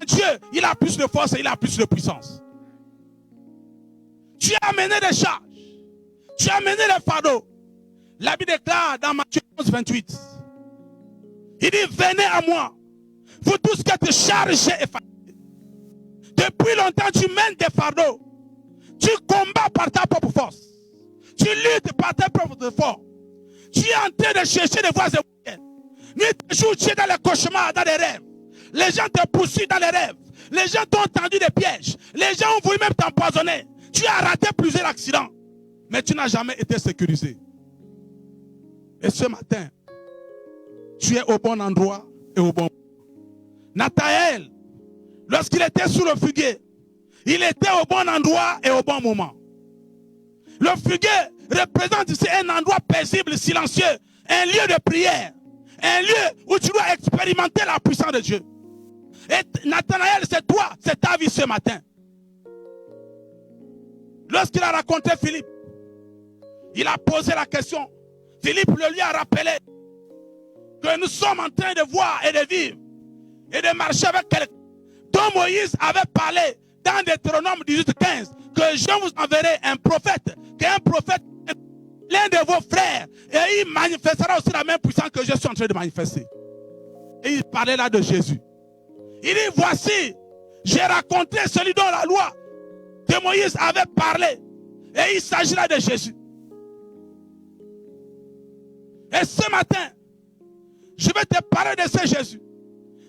Dieu, il a plus de force et il a plus de puissance. Tu as amené des charges. Tu as amené les fardeaux. La Bible déclare dans Matthieu 11, 28. Il dit, venez à moi. Vous tous qui êtes chargés et fatigués. Depuis longtemps, tu mènes des fardeaux. Tu combats par ta propre force. Tu luttes par tes propres efforts. Tu es en train de chercher des voies et moyens. Nuit et jour, tu es dans les cauchemars, dans les rêves. Les gens te poursuivent dans les rêves. Les gens t'ont tendu des pièges. Les gens ont voulu même t'empoisonner. Tu as raté plusieurs accidents. Mais tu n'as jamais été sécurisé. Et ce matin, tu es au bon endroit et au bon moment. Nathanaël, lorsqu'il était sous le figuier, il était au bon endroit et au bon moment. Le figuier représente ici un endroit paisible, silencieux, un lieu de prière, un lieu où tu dois expérimenter la puissance de Dieu. Et Nathanaël, c'est toi, c'est ta vie ce matin. Lorsqu'il a rencontré Philippe, il a posé la question. Philippe le lui a rappelé que nous sommes en train de voir et de vivre et de marcher avec quelqu'un dont Moïse avait parlé dans Deutéronome 18:15 que je vous enverrai un prophète, qu'un prophète, l'un de vos frères, et il manifestera aussi la même puissance que je suis en train de manifester. Et il parlait là de Jésus. Il dit, voici, j'ai raconté celui dont la loi que Moïse avait parlé. Et il s'agit là de Jésus. Et ce matin, je vais te parler de ce Jésus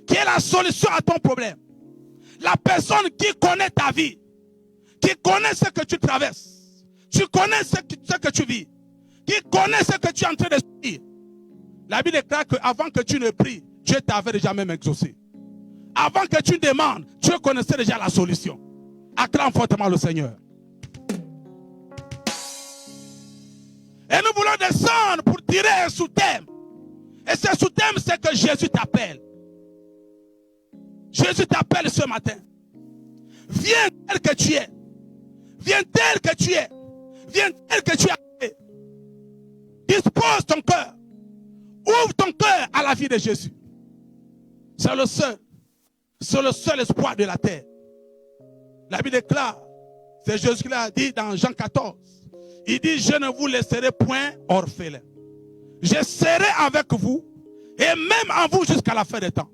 qui est la solution à ton problème. La personne qui connaît ta vie, qui connaît ce que tu traverses, tu connais ce que tu vis, qui connaît ce que tu es en train de subir. La Bible déclare qu'avant que tu ne pries, Dieu t'avait déjà même exaucé. Avant que tu demandes, Dieu connaissait déjà la solution. Acclame fortement le Seigneur. Et nous voulons descendre pour tirer un sous-thème. Et ce sous-thème, c'est que Jésus t'appelle. Jésus t'appelle ce matin. Viens tel que tu es. Viens tel que tu es. Viens tel que tu es. Dispose ton cœur. Ouvre ton cœur à la vie de Jésus. C'est le seul espoir de la terre. La Bible déclare, c'est Jésus qui l'a dit dans Jean 14. Il dit, je ne vous laisserai point orphelin. Je serai avec vous et même en vous jusqu'à la fin des temps.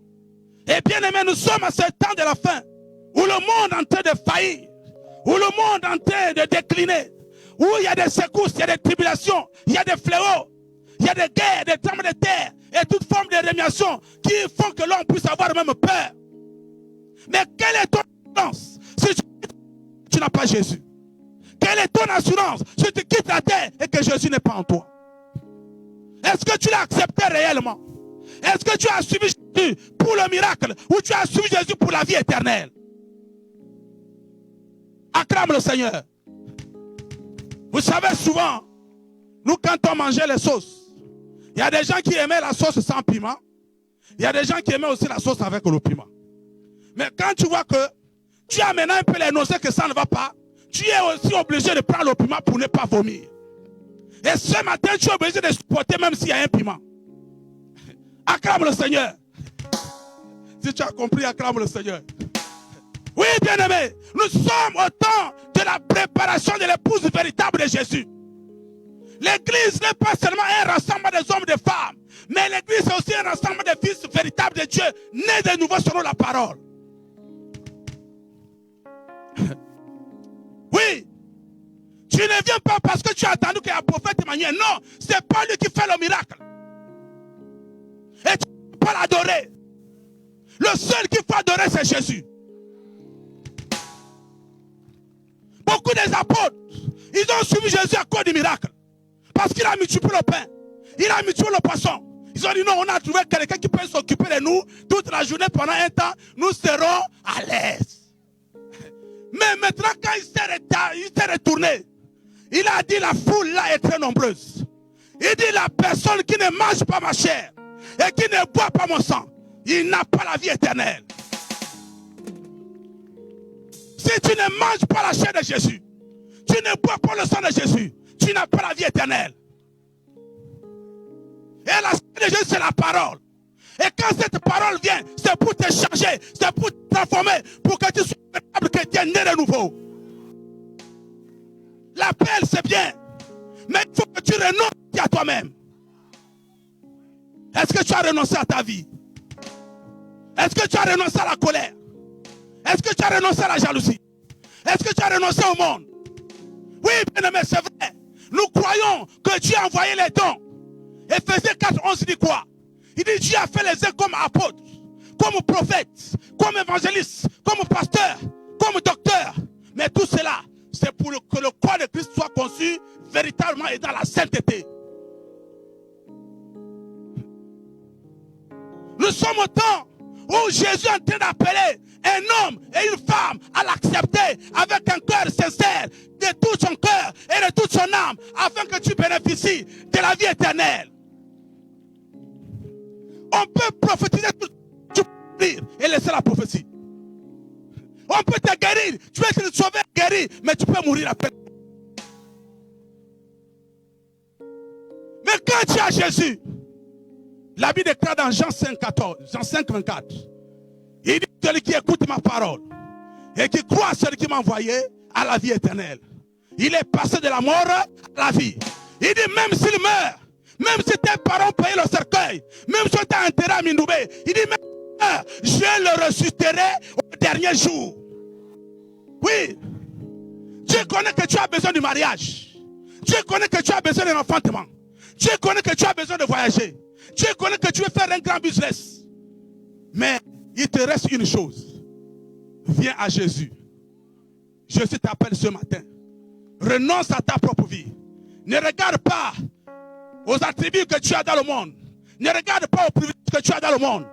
Et bien aimé, nous sommes à ce temps de la fin où le monde est en train de faillir, où le monde est en train de décliner, où il y a des secousses, il y a des tribulations, il y a des fléaux, il y a des guerres, des tremblements de terre et toute forme de rémiation qui font que l'on puisse avoir même peur. Mais quelle est ton assurance si tu n'as pas Jésus? Quelle est ton assurance si tu quittes la terre et que Jésus n'est pas en toi? Est-ce que tu l'as accepté réellement? Est-ce que tu as suivi Jésus pour le miracle ou tu as suivi Jésus pour la vie éternelle? Acclame le Seigneur. Vous savez souvent, nous quand on mangeait les sauces, il y a des gens qui aimaient la sauce sans piment. Il y a des gens qui aimaient aussi la sauce avec le piment. Mais quand tu vois que tu as maintenant un peu les nausées que ça ne va pas, tu es aussi obligé de prendre le piment pour ne pas vomir. Et ce matin, tu es obligé de supporter même s'il y a un piment. Acclame le Seigneur. Si tu as compris, acclame le Seigneur. Oui, bien-aimé, nous sommes au temps de la préparation de l'épouse véritable de Jésus. L'église n'est pas seulement un rassemblement des hommes et des femmes, mais l'église est aussi un rassemblement des fils véritables de Dieu, nés de nouveau selon la parole. Oui, tu ne viens pas parce que tu as attendu qu'il y ait un prophète Emmanuel. Non, ce n'est pas lui qui fait le miracle. Et tu ne peux pas l'adorer. Le seul qu'il faut adorer, c'est Jésus. Beaucoup des apôtres, ils ont suivi Jésus à cause du miracle. Parce qu'il a multiplié le pain. Il a multiplié le poisson. Ils ont dit non, on a trouvé quelqu'un qui peut s'occuper de nous toute la journée pendant un temps. Nous serons à l'aise. Mais maintenant, quand il s'est retourné, il a dit la foule là est très nombreuse. Il dit la personne qui ne mange pas ma chair et qui ne boit pas mon sang, il n'a pas la vie éternelle. Si tu ne manges pas la chair de Jésus, tu ne bois pas le sang de Jésus, tu n'as pas la vie éternelle. Et la chair de Jésus, c'est la parole. Et quand cette parole vient, c'est pour te changer, c'est pour te transformer, pour que tu sois un véritable chrétien né de nouveau. L'appel, c'est bien, mais il faut que tu renonces à toi-même. Est-ce que tu as renoncé à ta vie? Est-ce que tu as renoncé à la colère? Est-ce que tu as renoncé à la jalousie? Est-ce que tu as renoncé au monde? Oui, bien aimé, c'est vrai. Nous croyons que Dieu a envoyé les dons. Éphésiens 4:11 dit quoi? Il dit Dieu a fait les uns comme apôtres, comme prophètes, comme évangélistes, comme pasteurs, comme docteurs. Mais tout cela, c'est pour que le corps de Christ soit conçu véritablement et dans la sainteté. Nous sommes au temps où Jésus est en train d'appeler un homme et une femme à l'accepter avec un cœur sincère, de tout son cœur et de toute son âme, afin que tu bénéficies de la vie éternelle. On peut prophétiser tout et laisser la prophétie. On peut te guérir, tu peux te sauver, guérir, mais tu peux mourir après. Mais quand tu as Jésus, la Bible déclare dans Jean 5:24, il dit celui qui écoute ma parole et qui croit à celui qui m'a envoyé à la vie éternelle. Il est passé de la mort à la vie. Il dit même s'il meurt, même si tes parents payent le cercueil, même si tu as enterré à Mindoubé, il dit même je le ressusciterai au dernier jour. Oui, Dieu connaît que tu as besoin du mariage. Dieu connaît que tu as besoin d'un enfantement. Dieu connaît que tu as besoin de voyager. Dieu connaît que tu veux faire un grand business. Mais il te reste une chose. Viens à Jésus. Jésus t'appelle ce matin. Renonce à ta propre vie. Ne regarde pas aux attributs que tu as dans le monde. Ne regarde pas aux privilèges que tu as dans le monde.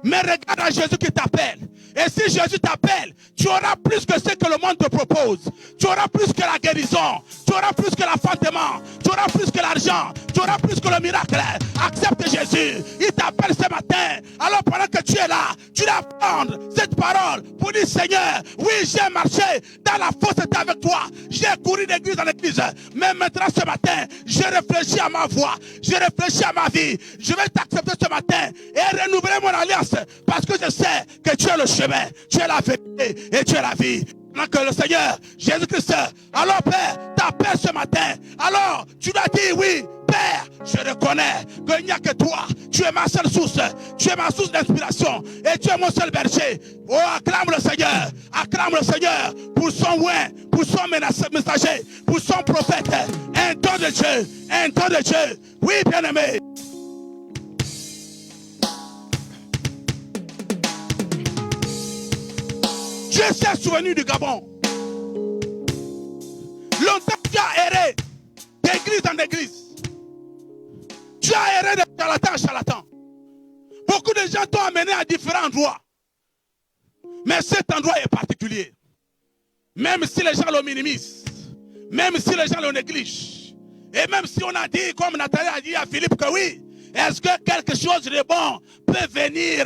Mais regarde à Jésus qui t'appelle. Et si Jésus t'appelle, tu auras plus que ce que le monde te propose. Tu auras plus que la guérison. Tu auras plus que l'enfantement. Tu auras plus que l'argent. Tu auras plus que le miracle. Accepte Jésus. Il t'appelle ce matin. Alors pendant que tu es là, tu dois prendre cette parole pour dire Seigneur, oui, j'ai marché dans la fausseté avec toi. J'ai couru d'église en église. Mais maintenant ce matin, j'ai réfléchi à ma voix. J'ai réfléchi à ma vie. Je vais t'accepter ce matin et renouveler mon alliance. Parce que je sais que tu es le chemin, tu es la vérité et tu es la vie. Que le Seigneur Jésus-Christ, alors Père, t'appelle ce matin. Alors tu dois dire oui, Père, je reconnais qu'il n'y a que toi. Tu es ma seule source, tu es ma source d'inspiration et tu es mon seul berger. Oh, acclame le Seigneur pour son oint, pour son messager, pour son prophète. Un don de Dieu, un don de Dieu. Oui, bien-aimé. Dieu s'est souvenu du Gabon. Longtemps tu as erré d'église en église. Tu as erré de charlatan en charlatan. Beaucoup de gens t'ont amené à différents endroits. Mais cet endroit est particulier. Même si les gens le minimisent, même si les gens le négligent, et même si on a dit, comme Nathalie a dit à Philippe, que oui, est-ce que quelque chose de bon peut venir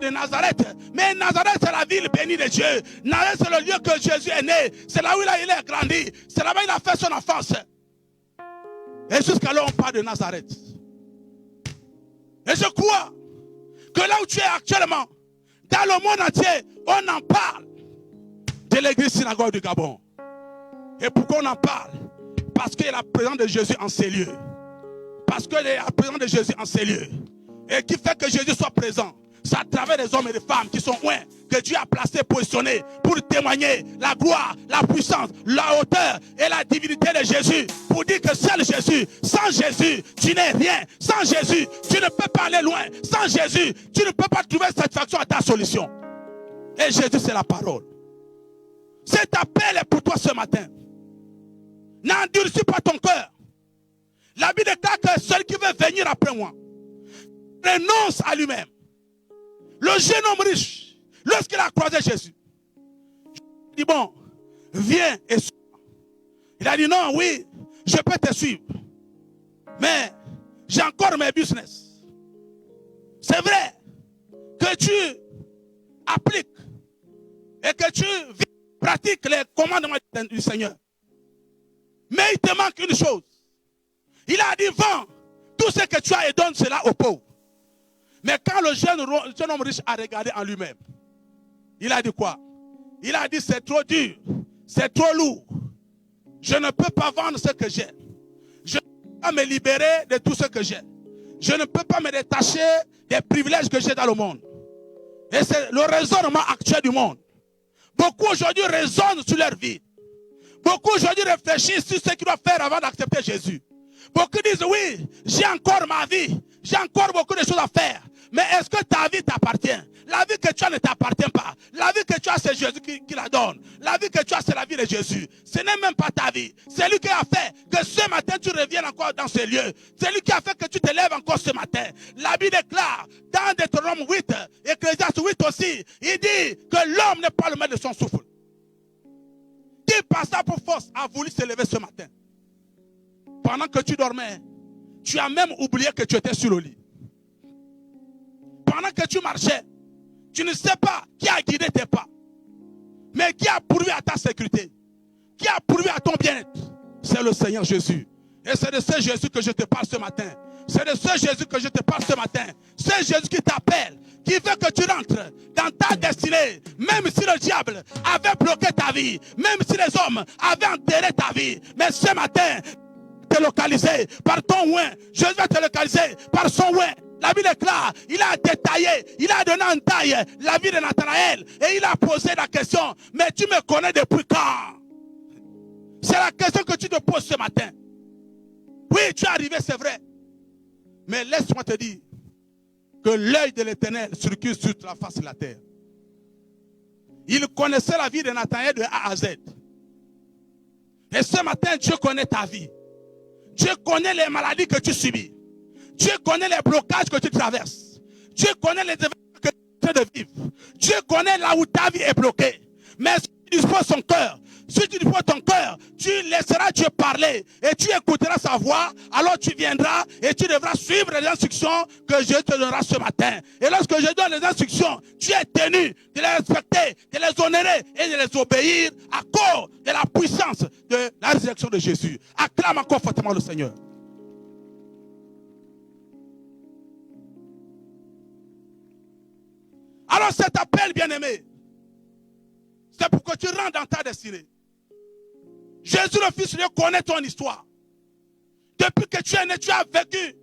de Nazareth? Mais Nazareth, c'est la ville bénie de Dieu. Nazareth, c'est le lieu que Jésus est né. C'est là où il a grandi. C'est là où il a fait son enfance. Et jusqu'à là, on parle de Nazareth. Et je crois que là où tu es actuellement, dans le monde entier, on en parle de l'église synagogue du Gabon. Et pourquoi on en parle? Parce qu'il y a la présence de Jésus en ces lieux. Parce qu'il y a la présence de Jésus en ces lieux. Et qui fait que Jésus soit présent. C'est à travers des hommes et des femmes qui sont loin, que Dieu a placé, positionnés pour témoigner la gloire, la puissance, la hauteur et la divinité de Jésus. Pour dire que seul Jésus, sans Jésus, tu n'es rien. Sans Jésus, tu ne peux pas aller loin. Sans Jésus, tu ne peux pas trouver satisfaction à ta solution. Et Jésus, c'est la parole. Cet appel est pour toi ce matin. N'endurcis pas ton cœur. La Bible déclare que celui qui veut venir après moi renonce à lui-même. Le jeune homme riche, lorsqu'il a croisé Jésus, il dit bon, viens et suis-moi. Il a dit non, oui, je peux te suivre. Mais j'ai encore mes business. C'est vrai que tu appliques et que tu pratiques les commandements du Seigneur. Mais il te manque une chose. Il a dit, vends tout ce que tu as et donne cela aux pauvres. Mais quand le jeune homme riche a regardé en lui-même, il a dit quoi? Il a dit, c'est trop dur, c'est trop lourd. Je ne peux pas vendre ce que j'ai. Je ne peux pas me libérer de tout ce que j'ai. Je ne peux pas me détacher des privilèges que j'ai dans le monde. Et c'est le raisonnement actuel du monde. Beaucoup aujourd'hui raisonnent sur leur vie. Beaucoup aujourd'hui réfléchissent sur ce qu'ils doivent faire avant d'accepter Jésus. Beaucoup disent, oui, j'ai encore ma vie. J'ai encore beaucoup de choses à faire. Mais est-ce que ta vie t'appartient? La vie que tu as ne t'appartient pas. La vie que tu as, c'est Jésus qui la donne. La vie que tu as, c'est la vie de Jésus. Ce n'est même pas ta vie. C'est lui qui a fait que ce matin, tu reviennes encore dans ce lieu. C'est lui qui a fait que tu te lèves encore ce matin. La Bible déclare, dans Deutéronome 8, Ecclésiaste 8 aussi, il dit que l'homme n'est pas le maître de son souffle. Qui par sa pour force a voulu se lever ce matin? Pendant que tu dormais, tu as même oublié que tu étais sur le lit. Pendant que tu marchais, tu ne sais pas qui a guidé tes pas. Mais qui a pourvu à ta sécurité? Qui a pourvu à ton bien-être? C'est le Seigneur Jésus. Et c'est de ce Jésus que je te parle ce matin. C'est de ce Jésus que je te parle ce matin. C'est Jésus qui t'appelle, qui veut que tu rentres dans ta destinée. Même si le diable avait bloqué ta vie, même si les hommes avaient enterré ta vie. Mais ce matin, te localiser par ton oin. Jésus va te localiser par son oin. La Bible est claire, il a détaillé, il a donné en taille la vie de Nathanaël et il a posé la question, mais tu me connais depuis quand? C'est la question que tu te poses ce matin. Oui, tu es arrivé, c'est vrai. Mais laisse-moi te dire que l'œil de l'Éternel circule sur la face de la terre. Il connaissait la vie de Nathanaël de A à Z. Et ce matin, Dieu connaît ta vie. Dieu connaît les maladies que tu subis. Dieu connaît les blocages que tu traverses. Dieu connaît les événements que tu es en train de vivre. Dieu connaît là où ta vie est bloquée. Mais si tu disposes ton cœur, si tu disposes ton cœur, tu laisseras Dieu parler et tu écouteras sa voix, alors tu viendras et tu devras suivre les instructions que Dieu te donnera ce matin. Et lorsque je donne les instructions, tu es tenu de les respecter, de les honorer et de les obéir à cause de la puissance de la résurrection de Jésus. Acclame encore fortement le Seigneur. Alors cet appel, bien-aimé, c'est pour que tu rentres dans ta destinée. Jésus le Fils de Dieu connaît ton histoire. Depuis que tu es né, tu as vécu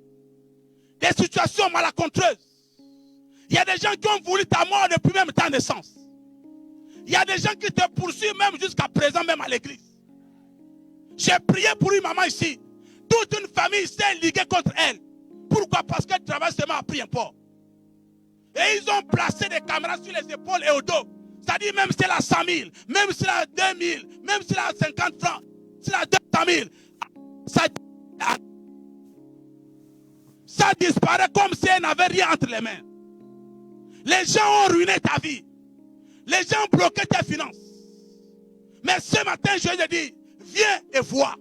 des situations malencontreuses. Il y a des gens qui ont voulu ta mort depuis même ta naissance. Il y a des gens qui te poursuivent même jusqu'à présent, même à l'église. J'ai prié pour une maman ici. Toute une famille s'est liguée contre elle. Pourquoi? Parce qu'elle travaille seulement à prix import. Et ils ont placé des caméras sur les épaules et au dos. C'est-à-dire même si elle a 100 000, même si elle a 2 000, même si elle a 50 francs, si elle a 200 000, ça disparaît comme si elle n'avait rien entre les mains. Les gens ont ruiné ta vie. Les gens ont bloqué tes finances. Mais ce matin, je te dis, viens et vois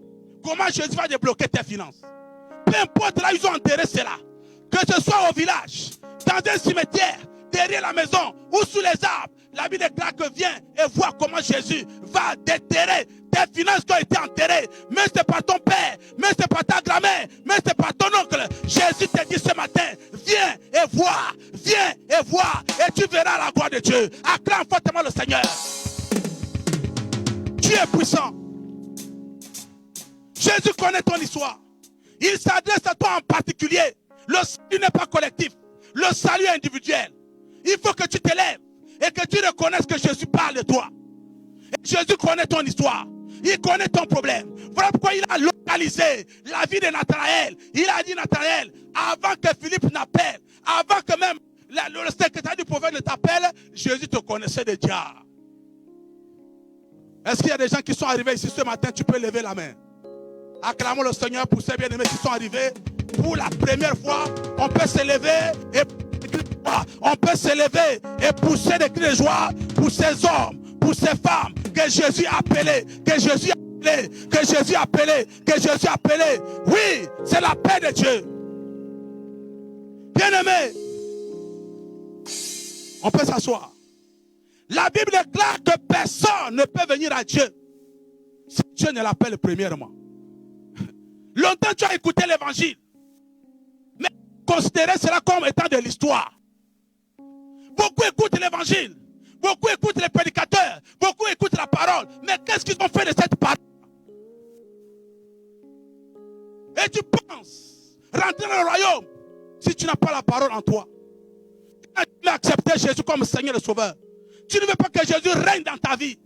comment Jésus va débloquer tes finances. Peu importe là, ils ont enterré cela. Que ce soit au village, dans un cimetière, derrière la maison ou sous les arbres. La Bible déclare que viens et vois comment Jésus va déterrer tes finances qui ont été enterrées. Mais ce n'est pas ton père, mais ce n'est pas ta grand-mère, mais ce n'est pas ton oncle. Jésus te dit ce matin, viens et vois, et tu verras la gloire de Dieu. Acclame fortement le Seigneur. Tu es puissant. Jésus connaît ton histoire. Il s'adresse à toi en particulier. Le salut n'est pas collectif. Le salut est individuel. Il faut que tu te lèves et que tu reconnaisses que Jésus parle de toi. Et Jésus connaît ton histoire. Il connaît ton problème. Voilà pourquoi il a localisé la vie de Nathanaël. Il a dit, Nathanaël, avant que Philippe n'appelle, avant que même le secrétaire du prophète ne t'appelle, Jésus te connaissait déjà. Est-ce qu'il y a des gens qui sont arrivés ici ce matin? Tu peux lever la main. Acclamons le Seigneur pour ces bien-aimés qui sont arrivés pour la première fois. On peut se lever et on peut se lever et pousser des cris de joie pour ces hommes, pour ces femmes que Jésus a appelés, que Jésus a appelés, que Jésus a appelés, que Jésus a appelés. Oui, c'est la paix de Dieu. Bien-aimés, on peut s'asseoir. La Bible déclare que personne ne peut venir à Dieu si Dieu ne l'appelle premièrement. Longtemps tu as écouté l'évangile. Mais considérer cela comme étant de l'histoire. Beaucoup écoutent l'évangile. Beaucoup écoutent les prédicateurs. Beaucoup écoutent la parole. Mais qu'est-ce qu'ils ont fait de cette parole? Et tu penses rentrer dans le royaume si tu n'as pas la parole en toi. Tu veux accepter Jésus comme Seigneur et Sauveur. Tu ne veux pas que Jésus règne dans ta vie.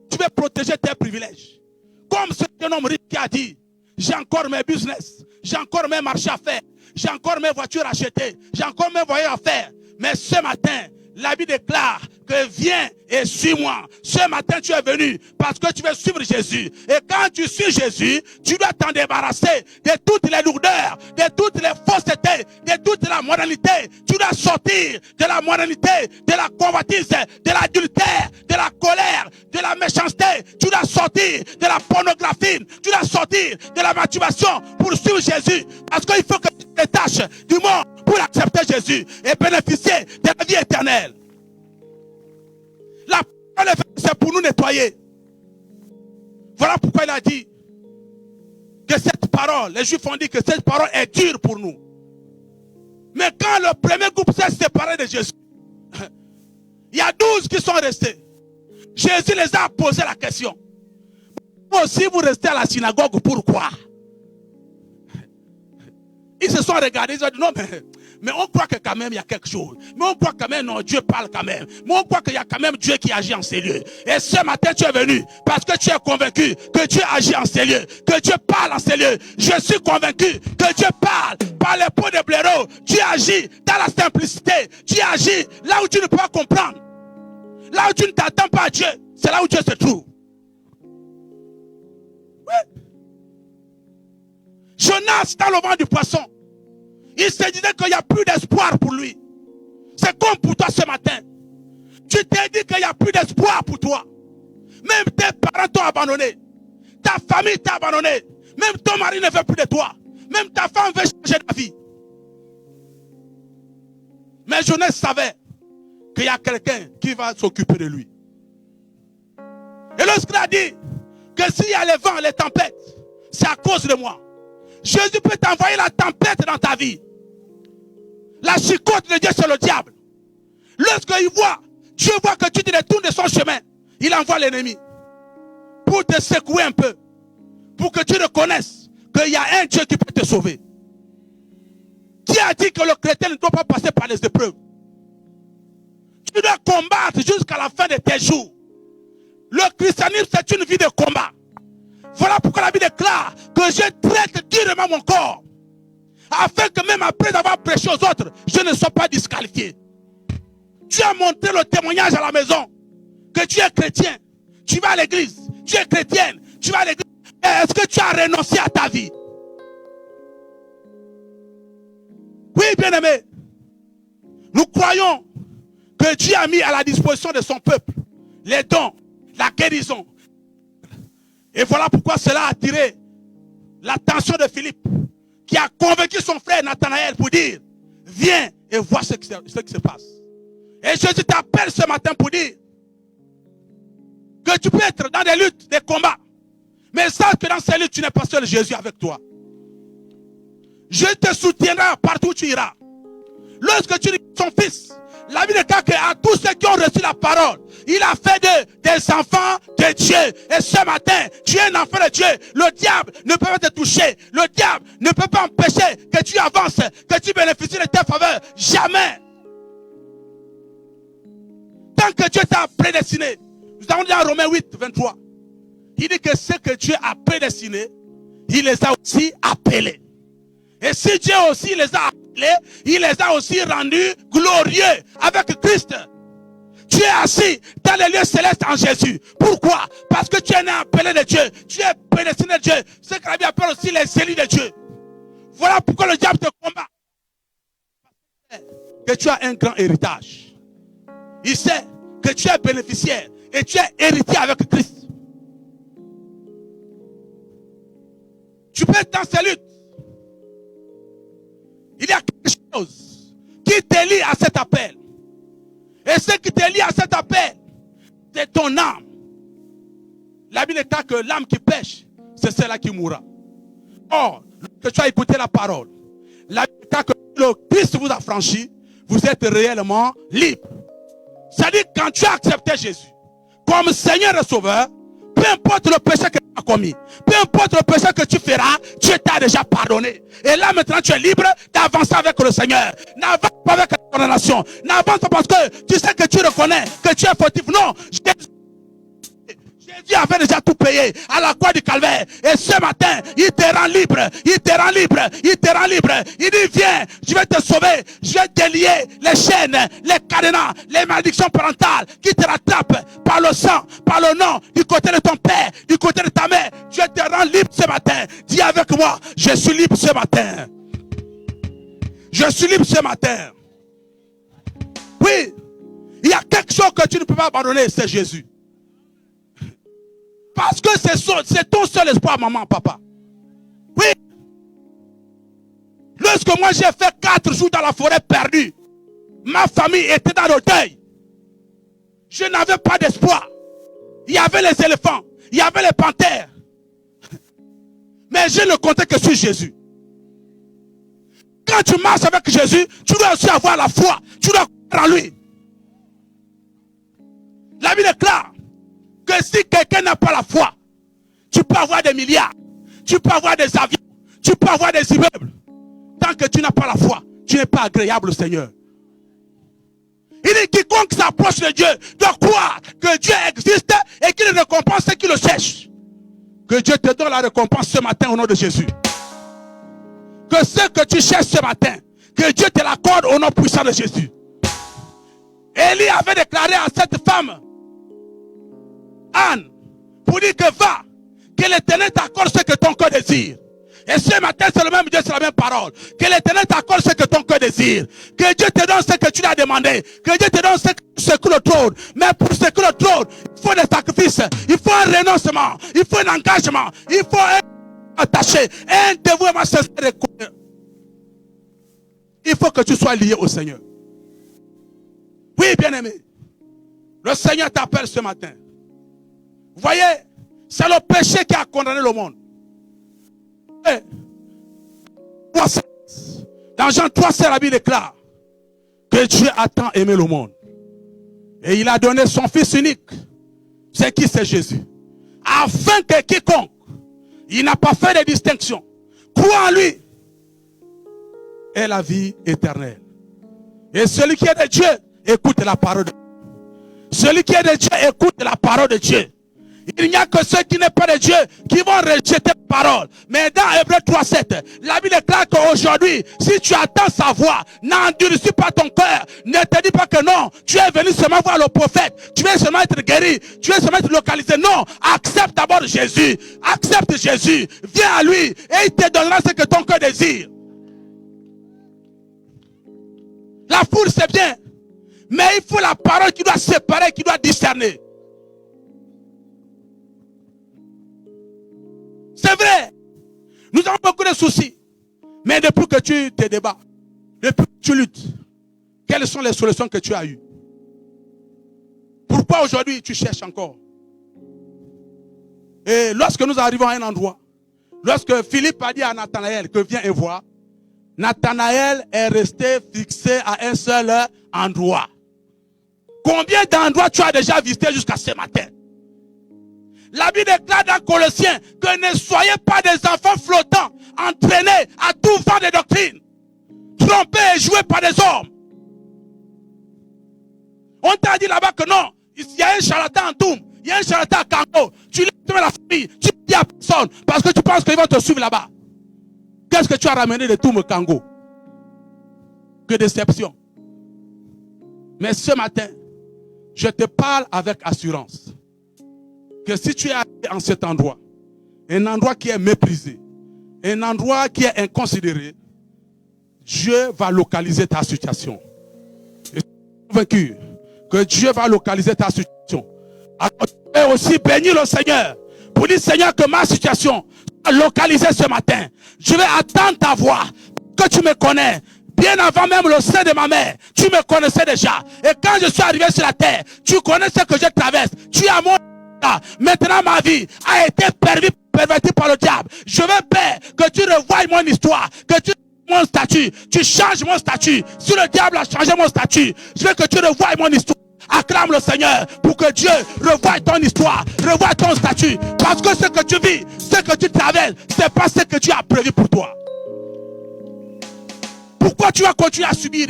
Tu veux protéger tes privilèges. Comme ce jeune homme riche qui a dit, j'ai encore mes business, j'ai encore mes marchés à faire, j'ai encore mes voitures à acheter, j'ai encore mes voyages à faire. Mais ce matin, la Bible déclare que viens et suis-moi. Ce matin, tu es venu parce que tu veux suivre Jésus. Et quand tu suis Jésus, tu dois t'en débarrasser de toutes les lourdeurs, de toutes les faussetés, de toute la moralité. Tu dois sortir de la moralité, de la convoitise, de l'adultère, de la colère, de la méchanceté. Tu dois sortir de la pornographie. Tu dois sortir de la masturbation pour suivre Jésus. Parce qu'il faut que tu te détaches du monde pour accepter Jésus et bénéficier de la vie éternelle. La parole, c'est pour nous nettoyer. Voilà pourquoi il a dit que cette parole, les Juifs ont dit que cette parole est dure pour nous. Mais quand le premier groupe s'est séparé de Jésus, il y a 12 qui sont restés. Jésus les a posé la question. Vous aussi, vous restez à la synagogue, pourquoi? Ils se sont regardés, ils ont dit non, mais on croit que quand même il y a quelque chose. Mais on croit quand même, non, Dieu parle quand même. Mais on croit qu'il y a quand même Dieu qui agit en ces lieux. Et ce matin, tu es venu parce que tu es convaincu que Dieu agit en ces lieux, que Dieu parle en ces lieux. Je suis convaincu que Dieu parle par les peaux de blaireau. Dieu agit dans la simplicité. Dieu agit là où tu ne peux pas comprendre. Là où tu ne t'attends pas à Dieu, c'est là où Dieu se trouve. Oui. Jonas dans le ventre du poisson. Il se disait qu'il n'y a plus d'espoir pour lui. C'est comme pour toi ce matin. Tu t'es dit qu'il n'y a plus d'espoir pour toi. Même tes parents t'ont abandonné. Ta famille t'a abandonné. Même ton mari ne veut plus de toi. Même ta femme veut changer de vie. Mais Jonas savait qu'il y a quelqu'un qui va s'occuper de lui. Et lorsqu'il a dit que s'il y a les vents, les tempêtes, c'est à cause de moi. Jésus peut t'envoyer la tempête dans ta vie. La chicote de Dieu, c'est le diable. Lorsqu'il voit, Dieu voit que tu te détournes de son chemin, il envoie l'ennemi pour te secouer un peu, pour que tu reconnaisses qu'il y a un Dieu qui peut te sauver. Qui a dit que le chrétien ne doit pas passer par les épreuves? Tu dois combattre jusqu'à la fin de tes jours. Le christianisme, c'est une vie de combat. Voilà pourquoi la Bible déclare que je traite durement mon corps, afin que même après avoir prêché aux autres, je ne sois pas disqualifié. Tu as montré le témoignage à la maison que tu es chrétien, tu vas à l'église, tu es chrétienne, tu vas à l'église. Est-ce que tu as renoncé à ta vie? Oui, bien-aimé, nous croyons que Dieu a mis à la disposition de son peuple les dons, la guérison. Et voilà pourquoi cela a attiré l'attention de Philippe, qui a convaincu son frère Nathanaël pour dire, viens et vois ce qui se passe. Et Jésus t'appelle ce matin pour dire que tu peux être dans des luttes, des combats, mais sache que dans ces luttes, tu n'es pas seul, Jésus avec toi. Je te soutiendrai partout où tu iras. Lorsque tu dis son fils, la Bible déclare qu'à tous ceux qui ont reçu la parole, il a fait des enfants de Dieu. Et ce matin, tu es un enfant de Dieu. Le diable ne peut pas te toucher. Le diable ne peut pas empêcher que tu avances, que tu bénéficies de tes faveurs. Jamais. Tant que Dieu t'a prédestiné. Nous avons dit en Romains 8, 23. Il dit que ce que Dieu a prédestiné, il les a aussi appelés. Et si Dieu aussi les a appelés, il les a aussi rendus glorieux avec Christ. Tu es assis dans les lieux célestes en Jésus. Pourquoi? Parce que tu es né appelé de Dieu. Tu es prédestiné de Dieu. Ce que la Bible appelle aussi les élus de Dieu. Voilà pourquoi le diable te combat. Que tu as un grand héritage. Il sait que tu es bénéficiaire et tu es héritier avec Christ. Tu peux être dans ces luttes. Il y a quelque chose qui te lie à cet appel. Et ce qui te lie à cet appel, c'est ton âme. La Bible dit que l'âme qui pêche, c'est celle-là qui mourra. Or, que tu as écouté la parole, la Bible cas que le Christ vous a franchi, vous êtes réellement libre. C'est-à-dire quand tu as accepté Jésus comme Seigneur et Sauveur, peu importe le péché que tu as commis, peu importe le péché que tu feras, Dieu t'a déjà pardonné. Et là maintenant tu es libre d'avancer avec le Seigneur. N'avance pas avec la condamnation. N'avance pas parce que tu sais que tu reconnais que tu es fautif. Non, Jésus avait déjà tout payé à la croix du calvaire. Et ce matin, il te rend libre. Il te rend libre. Il te rend libre. Il dit, viens, je vais te sauver. Je vais délier les chaînes, les cadenas, les malédictions parentales qui te rattrapent par le sang, par le nom, du côté de ton père, du côté de ta mère. Je te rends libre ce matin. Dis avec moi, je suis libre ce matin. Je suis libre ce matin. Oui, il y a quelque chose que tu ne peux pas abandonner, c'est Jésus. Parce que c'est ton seul espoir, maman, papa. Oui. Lorsque moi j'ai fait 4 jours dans la forêt perdue, ma famille était dans le deuil. Je n'avais pas d'espoir. Il y avait les éléphants, il y avait les panthères. Mais je ne comptais que sur Jésus. Quand tu marches avec Jésus, tu dois aussi avoir la foi. Tu dois croire en lui. La Bible est claire que si quelqu'un n'a pas la foi, tu peux avoir des milliards, tu peux avoir des avions, tu peux avoir des immeubles. Tant que tu n'as pas la foi, tu n'es pas agréable au Seigneur. Il dit quiconque s'approche de Dieu doit croire que Dieu existe et qu'il récompense ceux qui le cherchent. Que Dieu te donne la récompense ce matin au nom de Jésus. Que ce que tu cherches ce matin, que Dieu te l'accorde au nom puissant de Jésus. Élie avait déclaré à cette femme, Anne, pour dire que va, que l'Éternel t'accorde ce que ton cœur désire. Et ce matin, c'est le même Dieu, c'est la même parole. Que l'Éternel t'accorde ce que ton cœur désire. Que Dieu te donne ce que tu lui as demandé. Que Dieu te donne ce que le trône. Mais pour ce que le trône, il faut des sacrifices. Il faut un renoncement. Il faut un engagement. Il faut un attaché. Un dévouement sincère. Il faut que tu sois lié au Seigneur. Oui, bien-aimé. Le Seigneur t'appelle ce matin. Vous voyez, c'est le péché qui a condamné le monde. Et, dans Jean 3, la Bible déclare que Dieu a tant aimé le monde. Et il a donné son Fils unique. C'est qui? C'est Jésus. Afin que quiconque, il n'a pas fait de distinction, croit en lui, ait la vie éternelle. Et celui qui est de Dieu, écoute la parole de Dieu. Celui qui est de Dieu, écoute la parole de Dieu. Il n'y a que ceux qui n'est pas de Dieu qui vont rejeter la parole. Mais dans Hébreux 3:7, la Bible déclare qu'aujourd'hui, si tu attends sa voix, n'endurcis pas ton cœur. Ne te dis pas que non, tu es venu seulement voir le prophète. Tu veux seulement être guéri. Tu veux seulement être localisé. Non, accepte d'abord Jésus. Accepte Jésus. Viens à lui et il te donnera ce que ton cœur désire. La foule, c'est bien. Mais il faut la parole qui doit séparer, qui doit discerner. C'est vrai. Nous avons beaucoup de soucis. Mais depuis que tu te débats, depuis que tu luttes, quelles sont les solutions que tu as eues? Pourquoi aujourd'hui tu cherches encore? Et lorsque nous arrivons à un endroit, lorsque Philippe a dit à Nathanaël que viens et vois, Nathanaël est resté fixé à un seul endroit. Combien d'endroits tu as déjà visité jusqu'à ce matin? La Bible déclare dans Colossiens que ne soyez pas des enfants flottants, entraînés à tout vent de doctrine, trompés et joués par des hommes. On t'a dit là-bas que non, il y a un charlatan en Toum, il y a un charlatan à Kango. Tu laisses la famille, tu ne dis à personne parce que tu penses qu'ils vont te suivre là-bas. Qu'est-ce que tu as ramené de Toum Kango? Que déception. Mais ce matin, je te parle avec assurance. Que si tu es arrivé en cet endroit, un endroit qui est méprisé, un endroit qui est inconsidéré, Dieu va localiser ta situation. Et je suis convaincu que Dieu va localiser ta situation. Alors tu peux aussi bénir le Seigneur pour dire Seigneur que ma situation soit localisée ce matin. Je vais attendre ta voix, que tu me connais. Bien avant même le sein de ma mère, tu me connaissais déjà. Et quand je suis arrivé sur la terre, tu connais ce que je traverse. Tu as mon... Maintenant ma vie a été pervertie par le diable. Je veux, Père, que tu revoies mon histoire, que tu mon statut. Tu changes mon statut. Si le diable a changé mon statut, je veux que tu revoies mon histoire. Acclame le Seigneur pour que Dieu revoie ton histoire, revoie ton statut. Parce que ce que tu vis, ce que tu traverses, ce n'est pas ce que tu as prévu pour toi. Pourquoi tu vas continuer à subir,